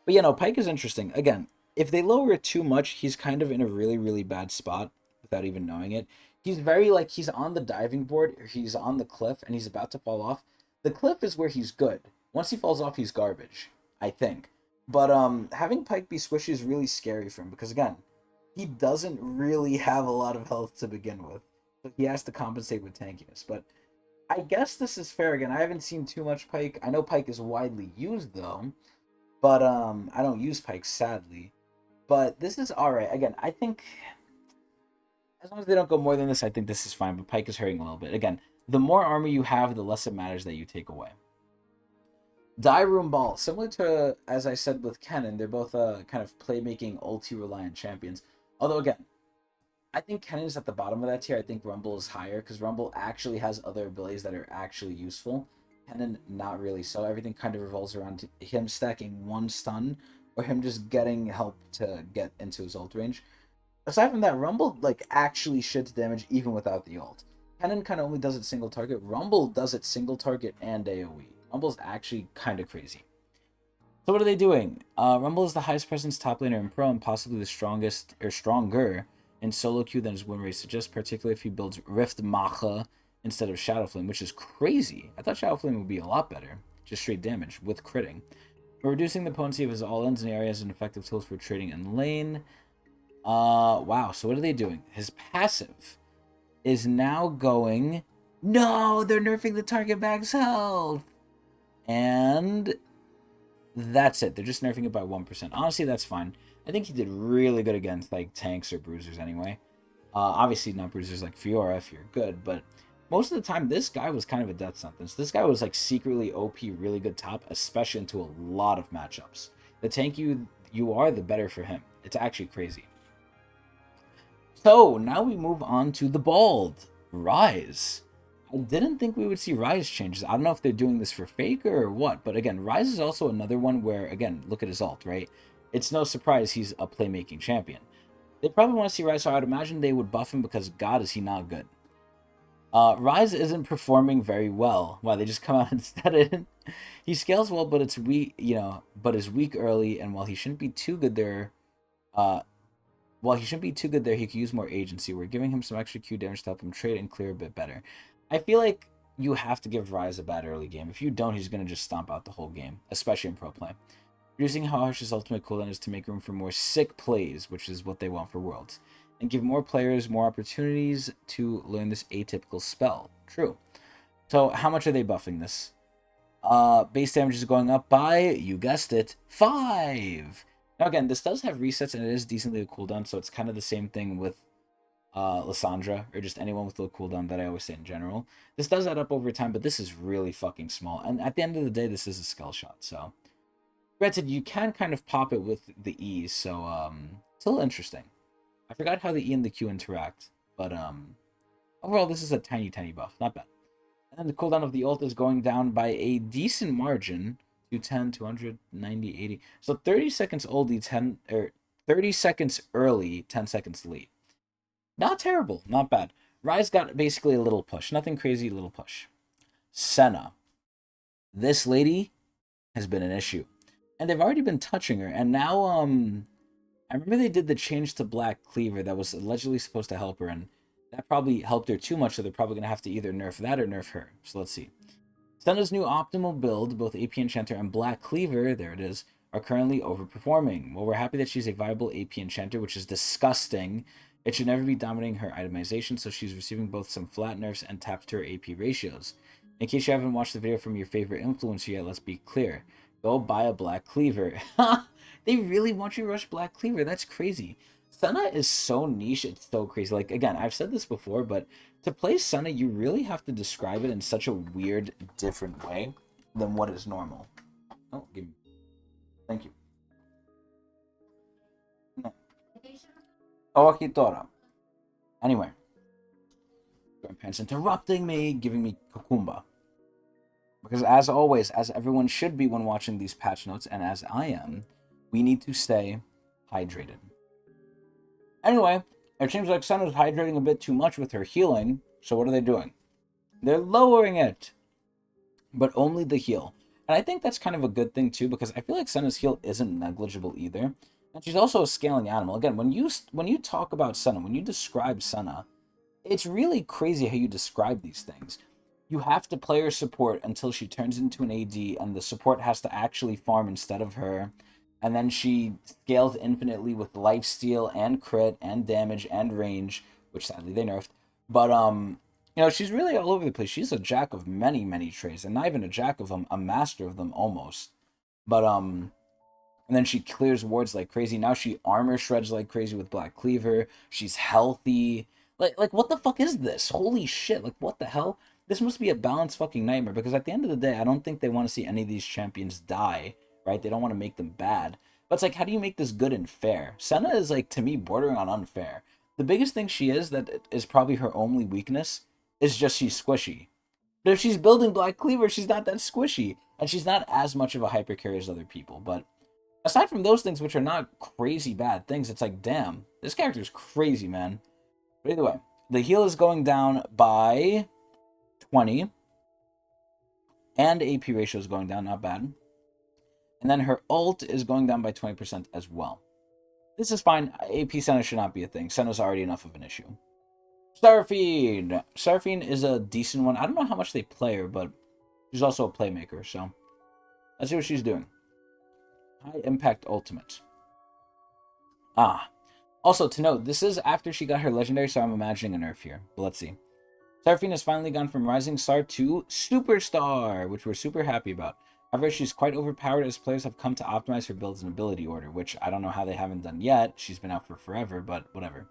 But, you know, Pyke is interesting. Again, if they lower it too much, he's kind of in a really, really bad spot without even knowing it. He's very like he's on the diving board, or he's on the cliff, and he's about to fall off. The cliff is where he's good. Once he falls off, he's garbage, I think. But having Pike be squishy is really scary for him because again, he doesn't really have a lot of health to begin with. So he has to compensate with tankiness. But I guess this is fair. Again, I haven't seen too much Pike. I know Pike is widely used though, but I don't use Pike sadly. But this is all right. Again, I think as long as they don't go more than this, I think this is fine. But Pike is hurting a little bit. Again, the more armor you have, the less it matters that you take away. Die Room Ball, similar to as I said with Kennen, they're both kind of playmaking ulti reliant champions. Although again, I think Kennen is at the bottom of that tier. I think Rumble is higher because Rumble actually has other abilities that are actually useful. Kennen, not really. So everything kind of revolves around him stacking one stun or him just getting help to get into his ult range. Aside from that, Rumble like actually shits damage even without the ult. Kennen kind of only does it single target. Rumble does it single target and AoE. Rumble's actually kind of crazy. So what are they doing? Rumble is the highest presence top laner in Pro and possibly the strongest or stronger in solo queue than his win rate suggests, particularly if he builds Rift Macha instead of Shadow Flame, which is crazy. I thought Shadow Flame would be a lot better, just straight damage with critting. But reducing the potency of his all-ins in areas and effective tools for trading in lane. Wow, so what are they doing? His passive is now going... No, they're nerfing the target bag's health! And that's it. They're just nerfing it by 1%. Honestly, that's fine. I think he did really good against like tanks or bruisers anyway. Obviously not bruisers like Fiora if you're good, but most of the time this guy was kind of a death sentence. This guy was like secretly OP, really good top, especially into a lot of matchups. The tank you are, the better for him. It's actually crazy. So now we move on to the Bald Rise. I didn't think we would see Rise changes. I don't know if they're doing this for Faker or what, but again, Rise is also another one where, again, look at his ult, right? It's no surprise he's a playmaking champion. They probably want to see Rise, so I'd imagine they would buff him because, God, is he not good. Rise isn't performing very well. Why, they just come out and said it. He scales well, but it's weak, but is weak early, and while he shouldn't be too good there, he could use more agency. We're giving him some extra Q damage to help him trade and clear a bit better. I feel like you have to give Rise a bad early game. If you don't, he's going to just stomp out the whole game, especially in pro play. Reducing how harsh his ultimate cooldown is to make room for more sick plays, which is what they want for Worlds, and give more players more opportunities to learn this atypical spell. True. So how much are they buffing this? Base damage is going up by, you guessed it, 5! Now again, this does have resets and it is decently a cooldown, so it's kind of the same thing with Lysandra, or just anyone with low cooldown that I always say in general. This does add up over time, but this is really fucking small. And at the end of the day, this is a skill shot, so... Granted, you can kind of pop it with the E, so, it's a little interesting. I forgot how the E and the Q interact, but, overall, this is a tiny, tiny buff. Not bad. And then the cooldown of the ult is going down by a decent margin, 210, 200, 90, 80. So 30 seconds oldie, 30 seconds early, 10 seconds late. Not terrible, not bad. Rise got basically a little push. Nothing crazy, little push. Senna. This lady has been an issue. And they've already been touching her. And now, I remember they did the change to Black Cleaver that was allegedly supposed to help her. And that probably helped her too much, so they're probably going to have to either nerf that or nerf her. So let's see. Senna's new optimal build, both AP Enchanter and Black Cleaver, there it is, are currently overperforming. While we're happy that she's a viable AP Enchanter, which is disgusting, it should never be dominating her itemization, so she's receiving both some flat nerfs and taps to her AP ratios. In case you haven't watched the video from your favorite influencer yet, let's be clear. Go buy a Black Cleaver. They really want you to rush Black Cleaver. That's crazy. Senna is so niche, it's so crazy. Like, again, I've said this before, but to play Senna, you really have to describe it in such a weird, different way than what is normal. Oh, give me. Thank you. No. Oh, Hitora. Anyway. Grandparents interrupting me, giving me cucumba. Because as always, as everyone should be when watching these patch notes, and as I am, we need to stay hydrated. Anyway, it seems like Senna's hydrating a bit too much with her healing, so what are they doing? They're lowering it, but only the heal. And I think that's kind of a good thing too, because I feel like Senna's heal isn't negligible either. And she's also a scaling animal. Again, when you talk about Senna, when you describe Senna, it's really crazy how you describe these things. You have to play her support until she turns into an AD, and the support has to actually farm instead of her. And then she scales infinitely with lifesteal and crit and damage and range, which sadly they nerfed. But she's really all over the place. She's a jack of many, many trades, and not even a jack of them, a master of them almost. But and then she clears wards like crazy. Now she armor shreds like crazy with Black Cleaver. She's healthy. Like what the fuck is this? Holy shit! Like what the hell? This must be a balanced fucking nightmare, because at the end of the day, I don't think they want to see any of these champions die, right? They don't want to make them bad. But it's like, how do you make this good and fair? Senna is, like, to me, bordering on unfair. The biggest thing she is, that is probably her only weakness, is just she's squishy. But if she's building Black Cleaver, she's not that squishy. And she's not as much of a hyper carry as other people. But aside from those things, which are not crazy bad things, it's like, damn, this character is crazy, man. But either way, the heal is going down by 20. And AP ratio is going down, not bad. And then her ult is going down by 20% as well. This is fine. AP Senna should not be a thing. Senna's already enough of an issue. Seraphine! Seraphine is a decent one. I don't know how much they play her, but she's also a playmaker, so let's see what she's doing. High Impact Ultimate. Also, to note, this is after she got her legendary, so I'm imagining a nerf here. But let's see. Seraphine has finally gone from Rising Star to Superstar, which we're super happy about. However, she's quite overpowered as players have come to optimize her builds and ability order, which I don't know how they haven't done yet. She's been out for forever, but whatever.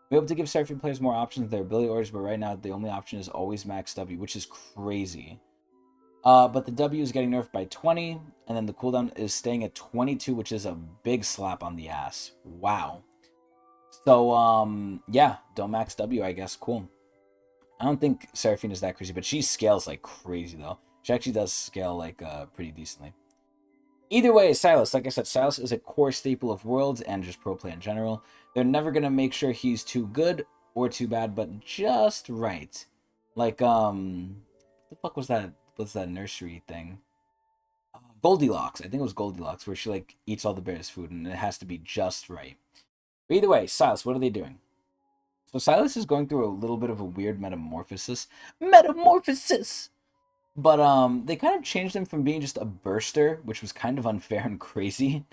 We hope to give Seraphine players more options with their ability orders, but right now the only option is always max W, which is crazy. But the W is getting nerfed by 20, and then the cooldown is staying at 22, which is a big slap on the ass. Wow. So, yeah, don't max W, I guess. Cool. I don't think Seraphine is that crazy, but she scales like crazy, though. She actually does scale, like, pretty decently. Either way, Sylas, like I said, Sylas is a core staple of Worlds and just pro play in general. They're never going to make sure he's too good or too bad, but just right. Like, what the fuck was that? What's that nursery thing? Goldilocks. I think it was Goldilocks, where she, like, eats all the bear's food, and it has to be just right. But either way, Sylas, what are they doing? So Sylas is going through a little bit of a weird metamorphosis. Metamorphosis! But they kind of changed him from being just a burster, which was kind of unfair and crazy,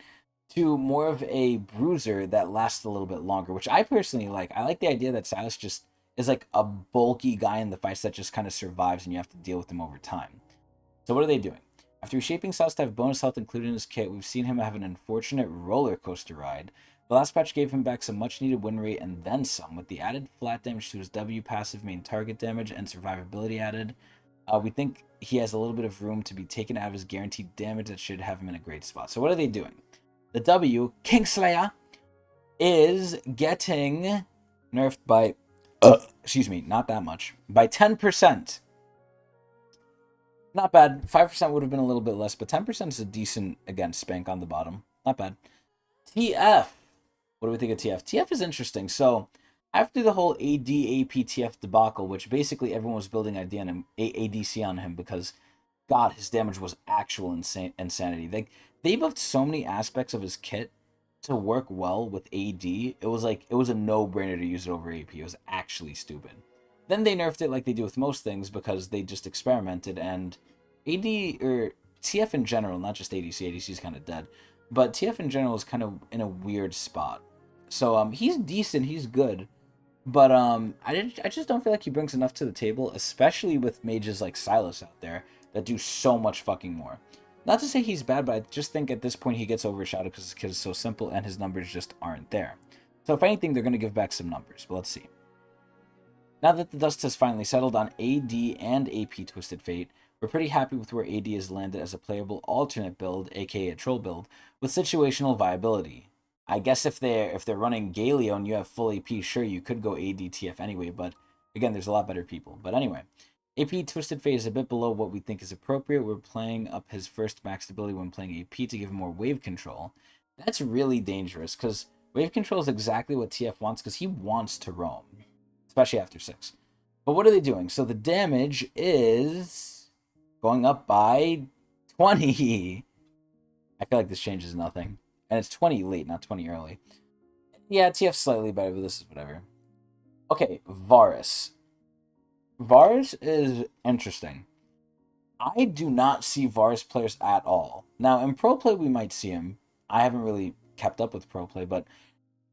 to more of a bruiser that lasts a little bit longer, which I personally like. I like the idea that Sylas just is like a bulky guy in the fights that just kind of survives and you have to deal with him over time. So what are they doing? After reshaping Sylas to have bonus health included in his kit, we've seen him have an unfortunate roller coaster ride. The last patch gave him back some much needed win rate and then some, with the added flat damage to his W passive, main target damage, and survivability added. We think he has a little bit of room to be taken out of his guaranteed damage that should have him in a great spot. So what are they doing? The W, Kingslayer, is getting nerfed by, excuse me, not that much, by 10%. Not bad. 5% would have been a little bit less, but 10% is a decent, again, spank on the bottom. Not bad. TF. What do we think of TF? TF is interesting. So, after the whole AD-AP-TF debacle, which basically everyone was building ADC on him because, God, his damage was actual insanity. They buffed so many aspects of his kit to work well with AD. It was a no-brainer to use it over AP. It was actually stupid. Then they nerfed it like they do with most things because they just experimented, and AD, or TF in general, not just ADC, ADC is kind of dead, but TF in general is kind of in a weird spot. So he's decent, he's good, but I just don't feel like he brings enough to the table, especially with mages like Sylas out there that do so much fucking more. Not to say he's bad, but I just think at this point he gets overshadowed because his kit is so simple and his numbers just aren't there. So if anything, they're going to give back some numbers, but let's see. Now that the dust has finally settled on AD and AP Twisted Fate, we're pretty happy with where AD has landed as a playable alternate build, aka a troll build, with situational viability. I guess if they're running Galio and you have full AP, sure, you could go AD-TF anyway, but again, there's a lot better people. But anyway, AP Twisted Fate is a bit below what we think is appropriate. We're playing up his first maxed ability when playing AP to give him more wave control. That's really dangerous, because wave control is exactly what TF wants, because he wants to roam, especially after 6. But what are they doing? So the damage is going up by 20. I feel like this changes nothing. And it's 20 late, not 20 early. Yeah, TF's slightly better, but this is whatever. Okay, Varus. Varus is interesting. I do not see Varus players at all. Now, in Pro Play, we might see him. I haven't really kept up with Pro Play, but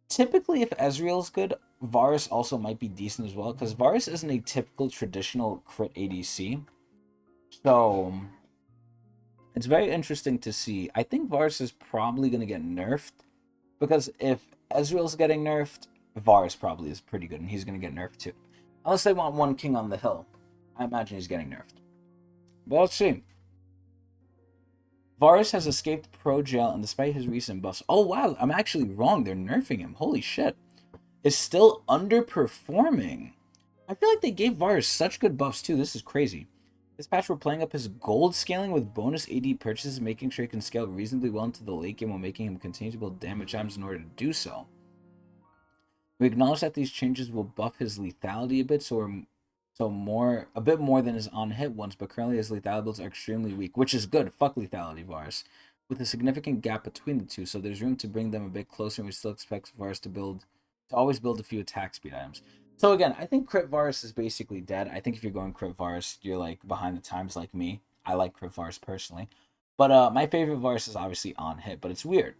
typically, if Ezreal's good, Varus also might be decent as well, because Varus isn't a typical traditional crit ADC. So, it's very interesting to see. I think Varus is probably going to get nerfed, because if Ezreal's getting nerfed, Varus probably is pretty good, and he's going to get nerfed too. Unless they want one king on the hill. I imagine he's getting nerfed. But let's see. Varus has escaped pro jail, and despite his recent buffs... Oh, wow, I'm actually wrong. They're nerfing him. Holy shit. Is still underperforming. I feel like they gave Varus such good buffs, too. This is crazy. This patch, we're playing up his gold scaling with bonus AD purchases, making sure he can scale reasonably well into the late game while making him continue to build damage items in order to do so. We acknowledge that these changes will buff his lethality a bit, a bit more than his on-hit ones, but currently his lethality builds are extremely weak, which is good. Fuck lethality, Varus. With a significant gap between the two, so there's room to bring them a bit closer, and we still expect Varus to always build a few attack speed items. So again, I think Crit Varus is basically dead. I think if you're going Crit Varus, you're like behind the times like me. I like Crit Varus personally. But my favorite Varus is obviously on-hit, but it's weird.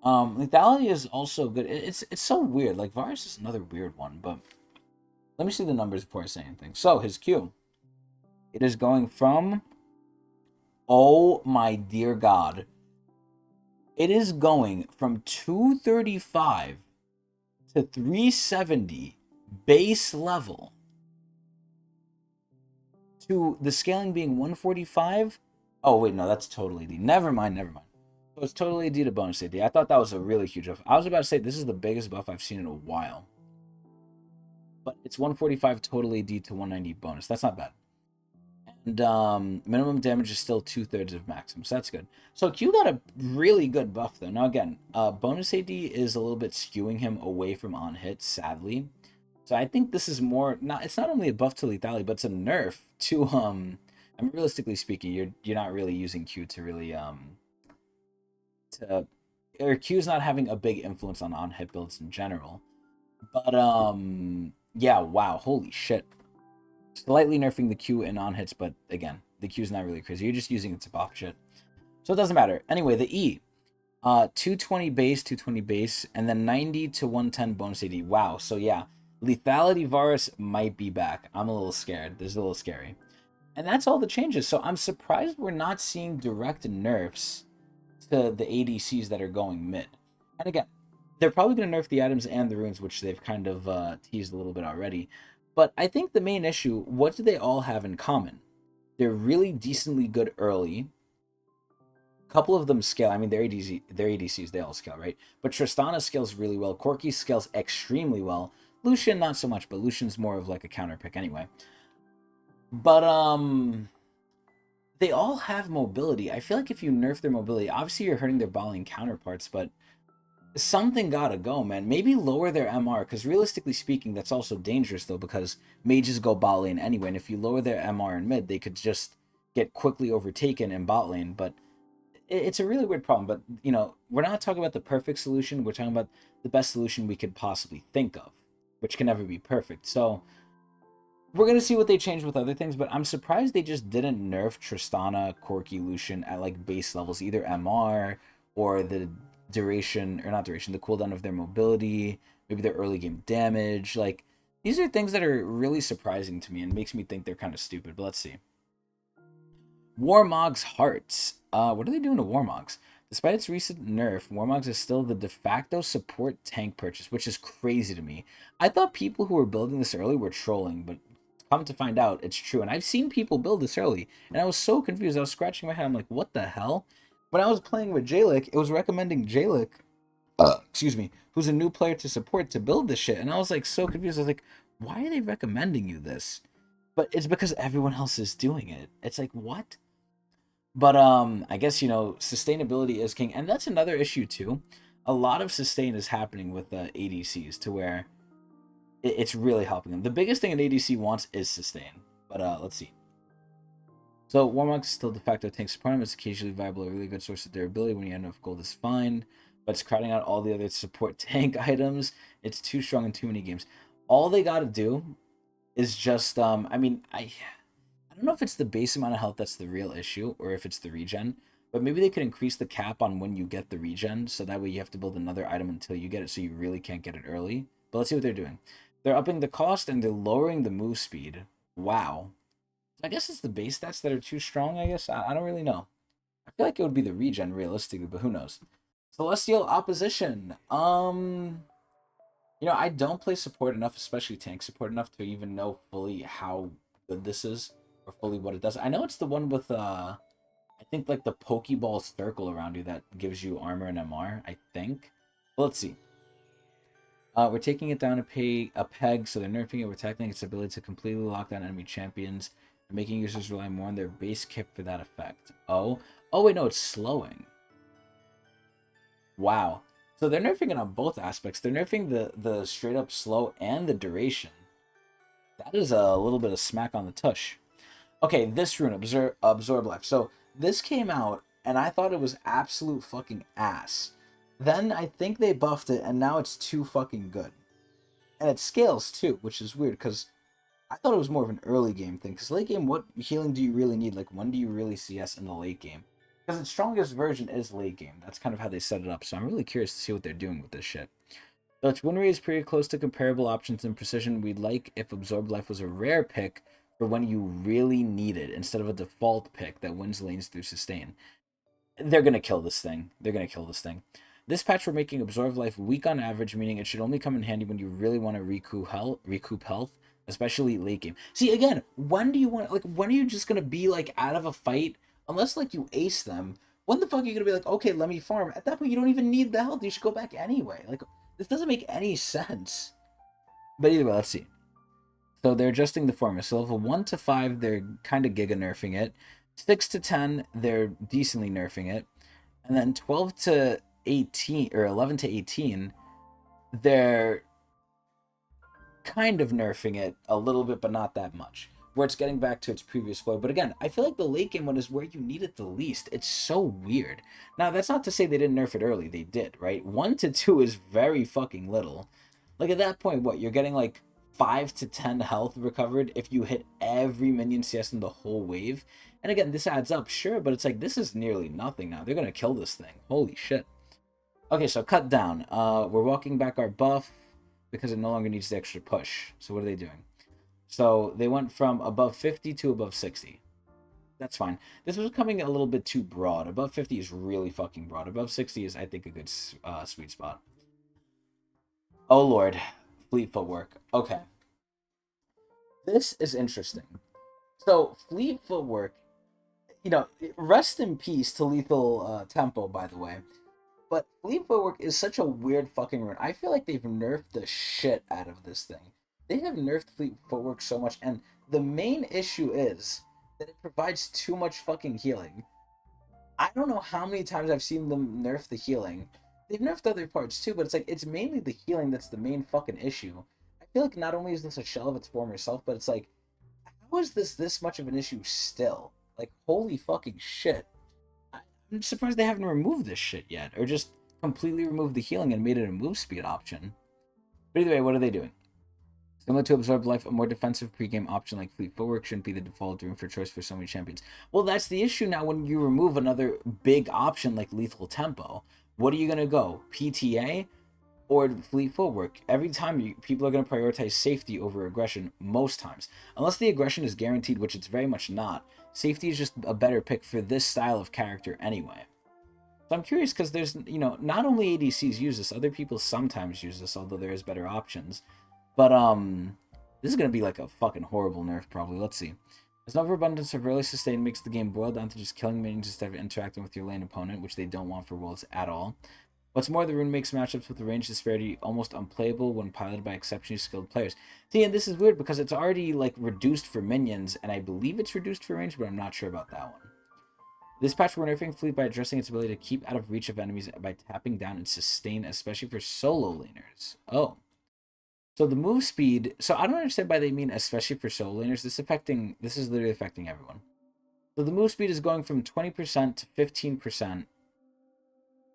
Lethality is also good. It's so weird. Like, Varus is another weird one, but let me see the numbers before I say anything. So, his Q. It is going from... Oh, my dear God. It is going from 235 to 370 base level to the scaling being 145. Oh, wait, no, that's total AD. Never mind. So it's total AD to bonus AD. I thought that was a really huge buff. I was about to say this is the biggest buff I've seen in a while. But it's 145 total AD to 190 bonus. That's not bad. And minimum damage is still 2/3 of maximum, so that's good. So Q got a really good buff, though. Now, again, bonus AD is a little bit skewing him away from on-hit, sadly. So I think this is more... It's not only a buff to lethality, but it's a nerf to... I mean, realistically speaking, you're not really using Q to really... or Q's not having a big influence on hit builds in general. But yeah, wow, holy shit. Slightly nerfing the Q in on hits, but again, the Q's not really crazy. You're just using it to pop shit. So it doesn't matter. Anyway, the E. 220 base, and then 90 to 110 bonus AD. Wow, so yeah. Lethality Varus might be back. I'm a little scared. This is a little scary. And that's all the changes. So I'm surprised we're not seeing direct nerfs to the ADCs that are going mid. And again, they're probably going to nerf the items and the runes, which they've kind of teased a little bit already. But I think the main issue, what do they all have in common? They're really decently good early. A couple of them scale. I mean, they're ADCs, they all scale, right? But Tristana scales really well. Corki scales extremely well. Lucian, not so much, but Lucian's more of like a counter pick anyway. But, they all have mobility. I feel like if you nerf their mobility, obviously you're hurting their bot lane counterparts, but something gotta go, man. Maybe lower their MR, because realistically speaking, that's also dangerous, though, because mages go bot lane anyway, and if you lower their MR in mid, they could just get quickly overtaken in bot lane, but it's a really weird problem. But, you know, we're not talking about the perfect solution, we're talking about the best solution we could possibly think of, which can never be perfect. So we're going to see what they change with other things, but I'm surprised they just didn't nerf Tristana, Corki, Lucian at, like, base levels, either MR or the duration, or not duration, the cooldown of their mobility, maybe their early game damage. Like, these are things that are really surprising to me and makes me think they're kind of stupid, but let's see. Warmog's Hearts. What are they doing to Warmogs? Despite its recent nerf, Warmogs is still the de facto support tank purchase, which is crazy to me. I thought people who were building this early were trolling, but come to find out, it's true. And I've seen people build this early, and I was so confused. I was scratching my head. I'm like, what the hell? When I was playing with Jalik, it was recommending Jalik, excuse me, who's a new player to support, to build this shit. And I was like so confused. I was like, why are they recommending you this? But it's because everyone else is doing it. It's like, what? But I guess, you know, sustainability is king. And that's another issue too. A lot of sustain is happening with ADCs to where it's really helping them. The biggest thing an ADC wants is sustain. But let's see. So Warmox is still de facto tank support. It's occasionally viable, a really good source of durability. When you have enough gold is fine. but it's crowding out all the other support tank items. It's too strong in too many games. All they got to do is just, I mean, I don't know if it's the base amount of health that's the real issue or if it's the regen, but maybe they could increase the cap on when you get the regen, so that way you have to build another item until you get it, so you really can't get it early. But let's see what they're doing. They're upping the cost and they're lowering the move speed. Wow. I guess it's the base stats that are too strong, I guess. I don't really know. I feel like it would be the regen realistically, but who knows? Celestial Opposition. I don't play support enough, especially tank support enough, to even know fully how good this is or fully what it does. I know it's the one with I think like the Pokeball circle around you that gives you armor and MR, I think. But let's see. We're taking it down a peg, so they're nerfing it. We're tackling its ability to completely lock down enemy champions and making users rely more on their base kit for that effect. Oh wait, no, it's slowing. Wow. So they're nerfing it on both aspects. They're nerfing the straight up slow and the duration. That is a little bit of smack on the tush. Okay, this rune, Absorb Life. So this came out, and I thought it was absolute fucking ass. Then I think they buffed it, and now it's too fucking good. And it scales too, which is weird, because I thought it was more of an early game thing. Because late game, what healing do you really need? Like, when do you really CS in the late game? Because its strongest version is late game. That's kind of how they set it up. So I'm really curious to see what they're doing with this shit. Though its win rate is pretty close to comparable options in precision, we'd like if Absorb Life was a rare pick for when you really need it, instead of a default pick that wins lanes through sustain. They're going to kill this thing. They're going to kill this thing. This patch, we're making Absorb Life weak on average, meaning it should only come in handy when you really want to recoup health, especially late game. See, again, when do you want, like, when are you just going to be, like, out of a fight? Unless, like, you ace them, when the fuck are you going to be like, okay, let me farm? At that point, you don't even need the health. You should go back anyway. Like, this doesn't make any sense. But either way, let's see. So they're adjusting the formula. So level 1 to 5, they're kind of giga nerfing it. 6 to 10, they're decently nerfing it. And then 12 to 18, or 11 to 18, they're kind of nerfing it a little bit, but not that much. Where it's getting back to its previous flow. But again, I feel like the late game one is where you need it the least. It's so weird. Now, that's not to say they didn't nerf it early. They did, right? 1 to 2 is very fucking little. Like, at that point, what? You're getting, like, 5 to 10 health recovered if you hit every minion CS in the whole wave. And again, this adds up, sure, but it's like, this is nearly nothing now. They're going to kill this thing. Holy shit. Okay, so cut down. We're walking back our buff because it no longer needs the extra push. So what are they doing? So they went from above 50 to above 60. That's fine. This was coming a little bit too broad. Above 50 is really fucking broad. Above 60 is, I think, a good sweet spot. Oh, Lord. Fleet footwork. Okay. This is interesting. So, fleet footwork, rest in peace to Lethal Tempo, by the way. But fleet footwork is such a weird fucking rune. I feel like they've nerfed the shit out of this thing. They have nerfed fleet footwork so much, and the main issue is that it provides too much fucking healing. I don't know how many times I've seen them nerf the healing. They've nerfed other parts too, but it's like, it's mainly the healing that's the main fucking issue. I feel like not only is this a shell of its former self, but it's like, how is this much of an issue still? Like, holy fucking shit. I'm surprised they haven't removed this shit yet, or just completely removed the healing and made it a move speed option. But either way, what are they doing? Similar to Absorb Life, a more defensive pregame option like Fleet Footwork shouldn't be the default room for choice for so many champions. Well, that's the issue now when you remove another big option like Lethal Tempo. What are you going to go? PTA or Fleet Footwork? Every time people are going to prioritize safety over aggression most times. Unless the aggression is guaranteed, which it's very much not. Safety is just a better pick for this style of character anyway. So I'm curious because there's, not only ADCs use this, other people sometimes use this, although there is better options. But, this is going to be like a fucking horrible nerf, probably. Let's see. As an overabundance of early sustain makes the game boil down to just killing minions instead of interacting with your lane opponent, which they don't want for Worlds at all. What's more, the rune makes matchups with the range disparity almost unplayable when piloted by exceptionally skilled players. See, and this is weird because it's already, like, reduced for minions, and I believe it's reduced for range, but I'm not sure about that one. This patch, we're nerfing Fleet by addressing its ability to keep out of reach of enemies by tapping down and sustain, especially for solo laners. Oh. So the move speed, so I don't understand why they mean especially for solo laners. This is literally affecting everyone. So the move speed is going from 20% to 15%.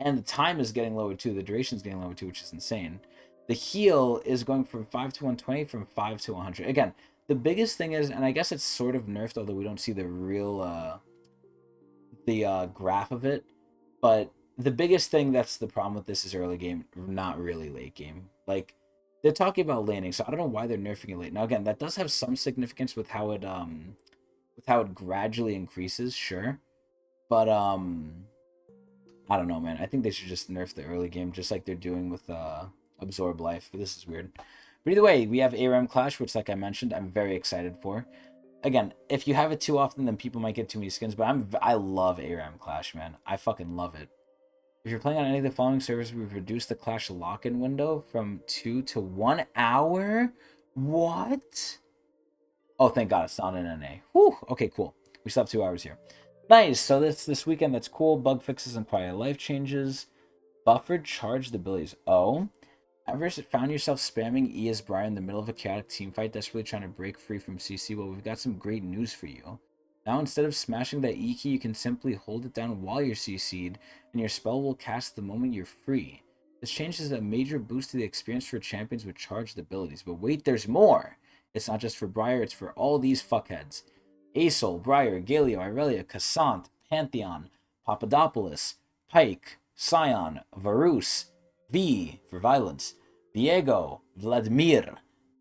And the time is getting lower too. The duration is getting lower too, which is insane. The heal is going from 5 to 120, from 5 to 100. Again, the biggest thing is, and I guess it's sort of nerfed, although we don't see the real graph of it. But the biggest thing that's the problem with this is early game, not really late game. Like, they're talking about laning, so I don't know why they're nerfing it late. Now again, that does have some significance with how it gradually increases, sure. But I don't know, man. I think they should just nerf the early game, just like they're doing with Absorb Life. But this is weird. But either way, we have ARAM Clash, which, like I mentioned, I'm very excited for. Again, if you have it too often, then people might get too many skins. But I love ARAM Clash, man. I fucking love it. If you're playing on any of the following servers, we've reduced the Clash lock-in window from 2 to 1 hour. What? Oh, thank God, it's not an NA. Whew. Okay, cool. We still have 2 hours here. Nice. So this weekend, that's cool. Bug fixes and quiet life changes. Buffered charged abilities. Oh. Ever found yourself spamming E as Brian in the middle of a chaotic teamfight, desperately trying to break free from CC? Well, we've got some great news for you. Now, instead of smashing that E key, you can simply hold it down while you're CC'd, and your spell will cast the moment you're free. This change is a major boost to the experience for champions with charged abilities. But wait, there's more! It's not just for Briar, it's for all these fuckheads. Asol, Briar, Galio, Irelia, Cassant, Pantheon, Papadopoulos, Pike, Scion, Varus, V for Violence, Diego, Vladimir,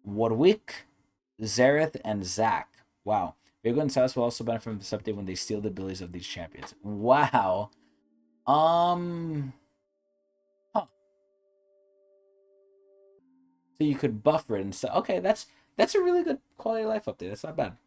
Warwick, Zareth, and Zack. Wow. Viego and Silas will also benefit from this update when they steal the abilities of these champions. Wow. Huh. So you could buffer it and stuff. Okay, that's a really good quality of life update. That's not bad.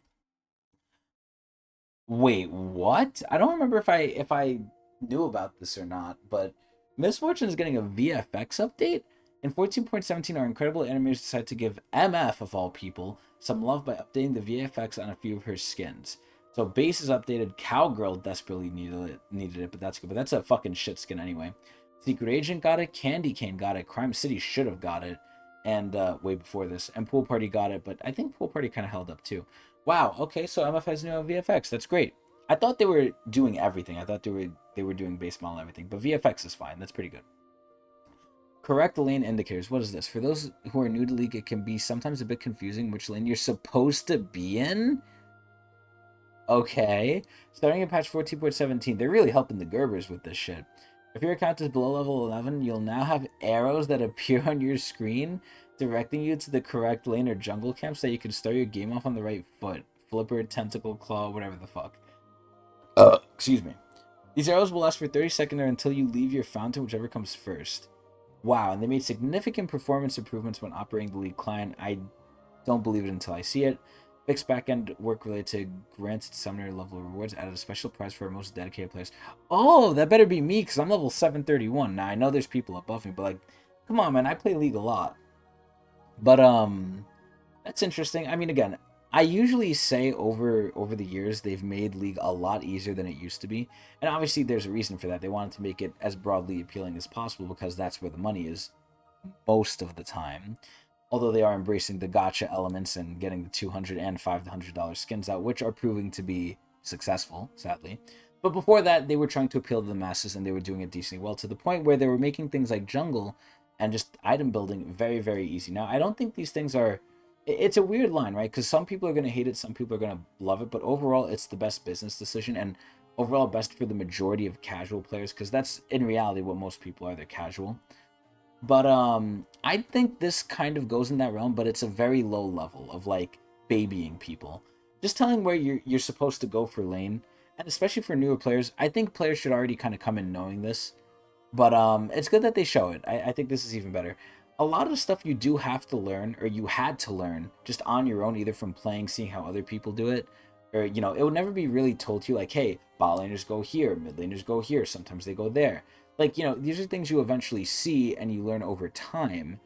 Wait, what? I don't remember if I knew about this or not, but Miss Fortune is getting a VFX update. In 14.17, our incredible animators decided to give MF, of all people, some love by updating the VFX on a few of her skins. So base is updated. Cowgirl desperately needed it, but that's good. But that's a fucking shit skin anyway. Secret Agent got it. Candy Cane got it. Crime City should have got it, and way before this. And Pool Party got it, but I think Pool Party kind of held up too. Wow. Okay, so MF has new VFX. That's great. I thought they were doing everything. I thought they were doing base model and everything, but VFX is fine. That's pretty good. Correct lane indicators. What is this? For those who are new to League, it can be sometimes a bit confusing which lane you're supposed to be in. Okay. Starting at patch 14.17, they're really helping the Gerbers with this shit. If your account is below level 11, you'll now have arrows that appear on your screen directing you to the correct lane or jungle camp so that you can start your game off on the right foot. Flipper, tentacle, claw, whatever the fuck. Excuse me. These arrows will last for 30 seconds or until you leave your fountain, whichever comes first. Wow, and they made significant performance improvements when operating the League client. I don't believe it until I see it. Fixed backend work related to granted summoner level rewards. Added a special prize for our most dedicated players. Oh, that better be me, because I'm level 731. Now, I know there's people above me, but, like, come on, man. I play League a lot. But, that's interesting. I mean, again, I usually say over the years they've made League a lot easier than it used to be. And obviously there's a reason for that. They wanted to make it as broadly appealing as possible because that's where the money is most of the time. Although they are embracing the gacha elements and getting the $200 and $500 skins out, which are proving to be successful, sadly. But before that, they were trying to appeal to the masses, and they were doing it decently well, to the point where they were making things like jungle and just item building very, very easy. Now, I don't think these things are... It's a weird line, right? Because some people are going to hate it, some people are going to love it, but overall, it's the best business decision, and overall best for the majority of casual players, because that's, in reality, what most people are. They're casual. But I think this kind of goes in that realm, but it's a very low level of like babying people. Just telling where you're supposed to go for lane, and especially for newer players, I think players should already kind of come in knowing this. But it's good that they show it. I think this is even better. A lot of the stuff you do have to learn, or you had to learn, just on your own, either from playing, seeing how other people do it, or, you know, it would never be really told to you, like, hey, bot laners go here, mid laners go here, sometimes they go there. Like, you know, these are things you eventually see and you learn over time.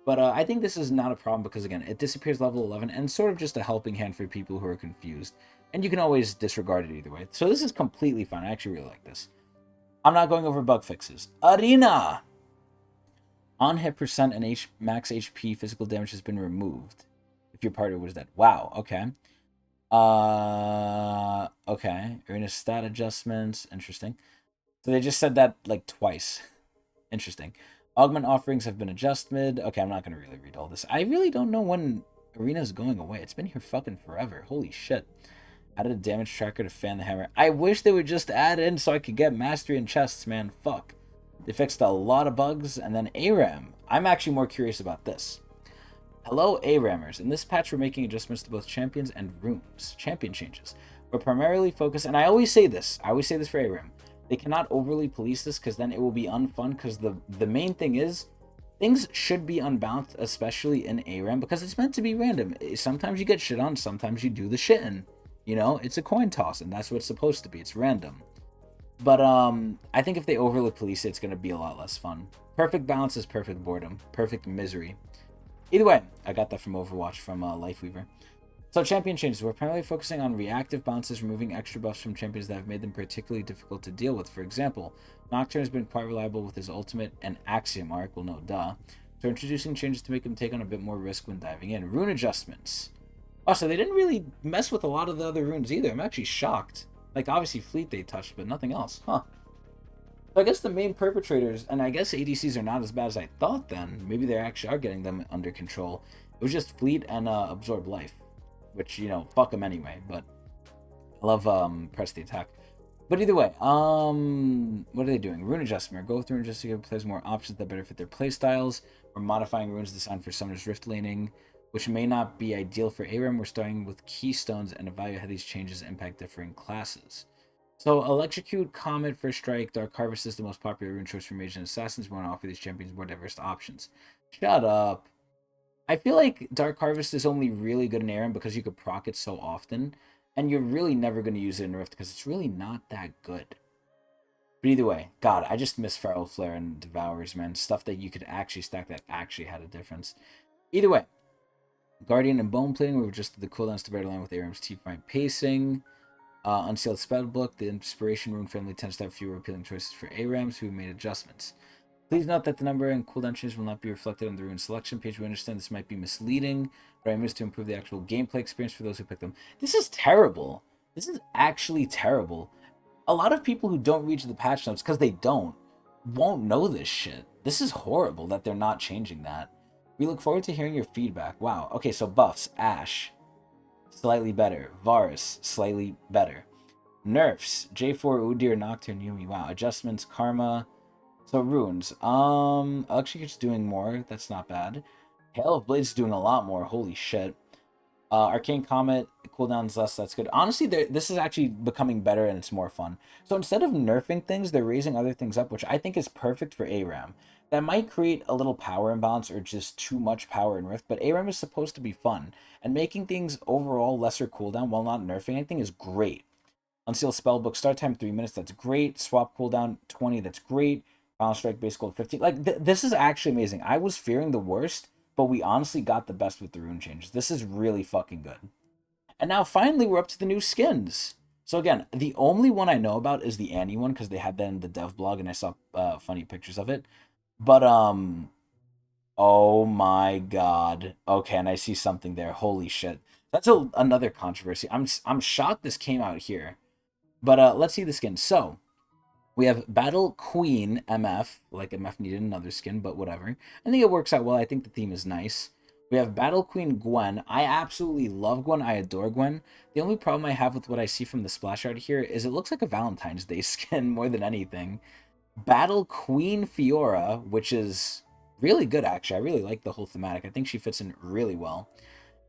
But I think this is not a problem because, again, it disappears level 11 and sort of just a helping hand for people who are confused. And you can always disregard it either way. So this is completely fine. I actually really like this. I'm not going over bug fixes. Arena! On hit percent and max HP physical damage has been removed. If your partner was dead. Wow, okay. Okay. Arena stat adjustments. Interesting. So they just said that like twice. Interesting. Augment offerings have been adjusted. Okay, I'm not going to really read all this. I really don't know when Arena's going away. It's been here fucking forever. Holy shit. Added a damage tracker to fan the hammer. I wish they would just add in so I could get mastery and chests, man. Fuck. They fixed a lot of bugs. And then ARAM. I'm actually more curious about this. Hello, ARAMers. In this patch, we're making adjustments to both champions and rooms. Champion changes. We're primarily focused, and I always say this for ARAM. They cannot overly police this because then it will be unfun, because the main thing is things should be unbalanced, especially in ARAM, because it's meant to be random. Sometimes you get shit on, sometimes you do the shitting. You know, it's a coin toss, and that's what it's supposed to be. It's random. But I think if they overly police it, it's going to be a lot less fun. Perfect balance is perfect boredom. Perfect misery. Either way, I got that from Overwatch from Lifeweaver. So champion changes. We're primarily focusing on reactive bounces, removing extra buffs from champions that have made them particularly difficult to deal with. For example, Nocturne has been quite reliable with his ultimate and Axiom arc. Well, no, duh. So introducing changes to make him take on a bit more risk when diving in. Rune adjustments. Oh, so they didn't really mess with a lot of the other runes either. I'm actually shocked. Like, obviously Fleet they touched, but nothing else. Huh. So I guess the main perpetrators, and I guess ADCs are not as bad as I thought then. Maybe they actually are getting them under control. It was just Fleet and Absorb Life. Which, you know, fuck them anyway, but I love press the attack. But either way, what are they doing? Rune adjustment. Go through and just to give players more options that better fit their playstyles. We're modifying runes designed for Summoner's Rift laning, which may not be ideal for ARAM. We're starting with keystones and evaluate how these changes impact different classes. So, Electrocute, Comet, First Strike, Dark Harvest is the most popular rune choice for mages and assassins. We want to offer these champions more diverse options. Shut up. I feel like Dark Harvest is only really good in ARAM because you could proc it so often, and you're really never going to use it in Rift because it's really not that good. But either way, God, I just miss Feral Flare and Devourers, man. Stuff that you could actually stack that actually had a difference. Either way, Guardian and Bone Plating, we've adjusted the cooldowns to better align with ARAM's T5 pacing. Unsealed Spellbook, the Inspiration Rune family tends to have fewer appealing choices for ARAMs who made adjustments. Please note that the number and cooldown changes will not be reflected on the rune selection page. We understand this might be misleading, but I missed to improve the actual gameplay experience for those who pick them. This is terrible. This is actually terrible. A lot of people who don't read the patch notes, because they won't know this shit. This is horrible that they're not changing that. We look forward to hearing your feedback. Wow. Okay, so buffs. Ashe. Slightly better. Varus. Slightly better. Nerfs. J4, Udyr, Nocturne, Yumi. Wow. Adjustments. Karma. So runes. Electrocute's doing more. That's not bad. Hail of Blades is doing a lot more. Holy shit. Arcane Comet, cooldown's less. That's good. Honestly, this is actually becoming better and it's more fun. So instead of nerfing things, they're raising other things up, which I think is perfect for ARAM. That might create a little power imbalance or just too much power in Rift, but ARAM is supposed to be fun. And making things overall lesser cooldown while not nerfing anything is great. Unsealed Spellbook, start time 3 minutes. That's great. Swap cooldown 20. That's great. Final Strike base gold 15. Like, this is actually amazing. I was fearing the worst, but we honestly got the best with the rune changes. This is really fucking good. And now, finally, we're up to the new skins. So again, the only one I know about is the Annie one, because they had that in the dev blog, and I saw funny pictures of it. But, oh my god. Okay, and I see something there. Holy shit. That's another controversy. I'm shocked this came out here. But let's see the skin. So, we have Battle Queen MF, like MF needed another skin, but whatever. I think it works out well. I think the theme is nice. We have Battle Queen Gwen. I absolutely love Gwen. I adore Gwen. The only problem I have with what I see from the splash art here is it looks like a Valentine's Day skin more than anything. Battle Queen Fiora, which is really good, actually. I really like the whole thematic. I think she fits in really well.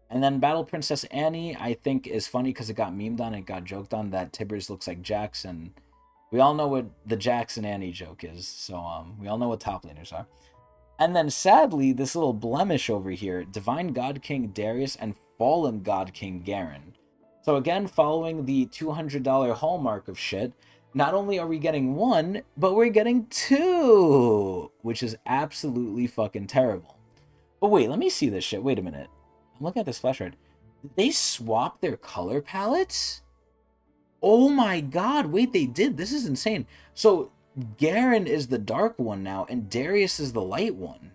And then Battle Princess Annie, I think, is funny because it got memed on, it got joked on that Tibbers looks like Jax, and we all know what the Jax and Annie joke is, so we all know what top laners are. And then, sadly, this little blemish over here, Divine God King Darius and Fallen God King Garen. So again, following the $200 hallmark of shit, not only are we getting one, but we're getting two, which is absolutely fucking terrible. But wait, let me see this shit. Wait a minute. I'm looking at this flash art. Did they swap their color palettes? Oh my god, wait, they did. This is insane. So, Garen is the dark one now, and Darius is the light one.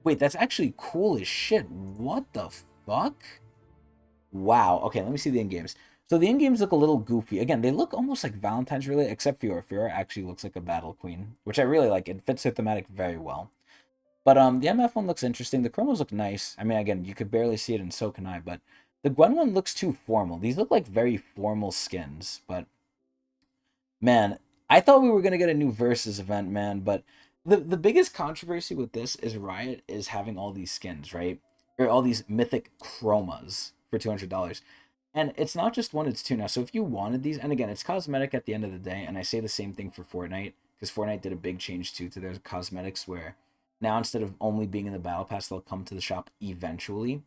Wait, that's actually cool as shit. What the fuck? Wow. Okay, let me see the in-games. So the in-games look a little goofy. Again, they look almost like Valentine's really, except Fiora. Fiora actually looks like a battle queen, which I really like. It fits the thematic very well. But the MF one looks interesting. The chromos look nice. I mean, again, you could barely see it, and so can I. But the Gwen one looks too formal. These look like very formal skins. But man, I thought we were gonna get a new versus event, man. But the biggest controversy with this is Riot is having all these skins, right? Or all these mythic chromas for $200. And it's not just one, it's two now. So if you wanted these, and again, it's cosmetic at the end of the day, and I say the same thing for Fortnite, because Fortnite did a big change too to their cosmetics where now instead of only being in the battle pass, they'll come to the shop eventually.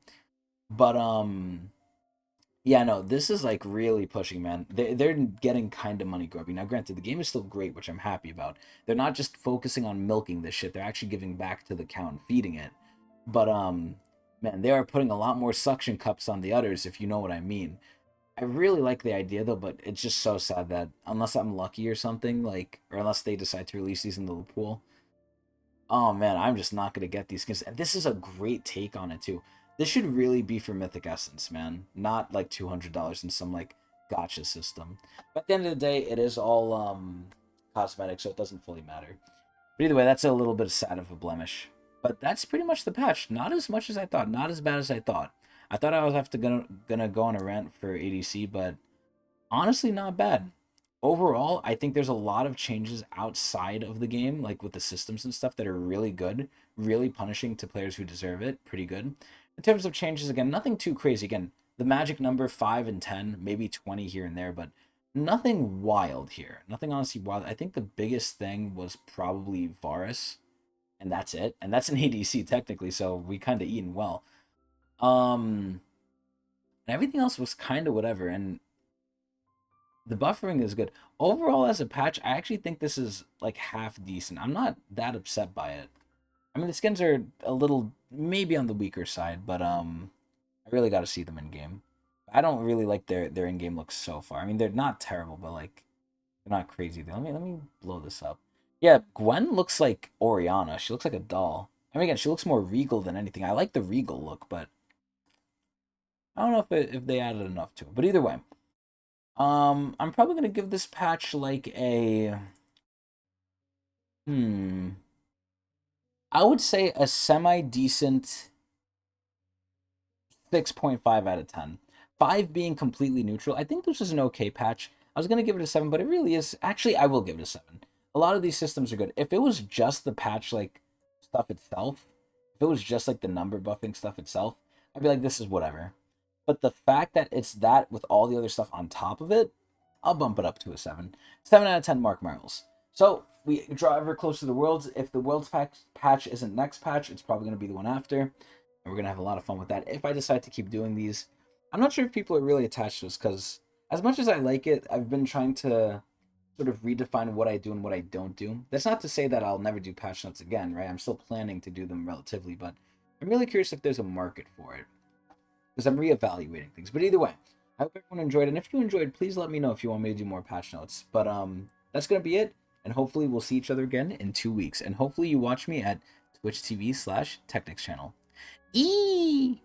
But yeah, no, this is like really pushing, man. They're getting kind of money grubby. Now, granted, the game is still great, which I'm happy about. They're not just focusing on milking this shit. They're actually giving back to the cow and feeding it. But man, they are putting a lot more suction cups on the udders, if you know what I mean. I really like the idea though, but it's just so sad that unless I'm lucky or something, like, or unless they decide to release these in the pool, oh man, I'm just not gonna get these skins. And this is a great take on it too. This should really be for Mythic Essence, man. Not like $200 in some like gotcha system. But at the end of the day, it is all cosmetic, so it doesn't fully matter. But either way, that's a little bit sad of a blemish. But that's pretty much the patch. Not as much as I thought. Not as bad as I thought. I thought I was gonna go on a rant for ADC, but honestly, not bad. Overall, I think there's a lot of changes outside of the game, like with the systems and stuff, that are really good, really punishing to players who deserve it. Pretty good. In terms of changes, again, nothing too crazy. Again, the magic number 5 and 10, maybe 20 here and there, but nothing wild here. Nothing honestly wild. I think the biggest thing was probably Varus, and that's it. And that's an ADC technically, so we kind of eaten well. And everything else was kind of whatever. And the buffering is good. Overall, as a patch, I actually think this is like half decent. I'm not that upset by it. I mean, the skins are a little maybe on the weaker side, but I really got to see them in game. I don't really like their in game looks so far. I mean, they're not terrible, but like they're not crazy. Let me blow this up. Yeah, Gwen looks like Oriana. She looks like a doll. I mean, again, she looks more regal than anything. I like the regal look, but I don't know if they added enough to it. But either way, I'm probably gonna give this patch like a hmm. I would say a semi decent 6.5 out of 10. 5 being completely neutral. I think this is an okay patch. I was gonna give it a 7, but it really is. Actually, I will give it a 7. A lot of these systems are good. If it was just the patch like stuff itself, if it was just like the number buffing stuff itself, I'd be like, this is whatever. But the fact that it's that with all the other stuff on top of it, I'll bump it up to a 7. 7 out of 10 Mark Miles. So we draw ever closer to the Worlds. If the Worlds patch isn't next patch, it's probably going to be the one after. And we're going to have a lot of fun with that. If I decide to keep doing these, I'm not sure if people are really attached to this because as much as I like it, I've been trying to sort of redefine what I do and what I don't do. That's not to say that I'll never do patch notes again, right? I'm still planning to do them relatively, but I'm really curious if there's a market for it because I'm reevaluating things. But either way, I hope everyone enjoyed. And if you enjoyed, please let me know if you want me to do more patch notes. But that's gonna be it. And hopefully we'll see each other again in 2 weeks. And hopefully you watch me at Twitch TV/Tecnics channel. Eee!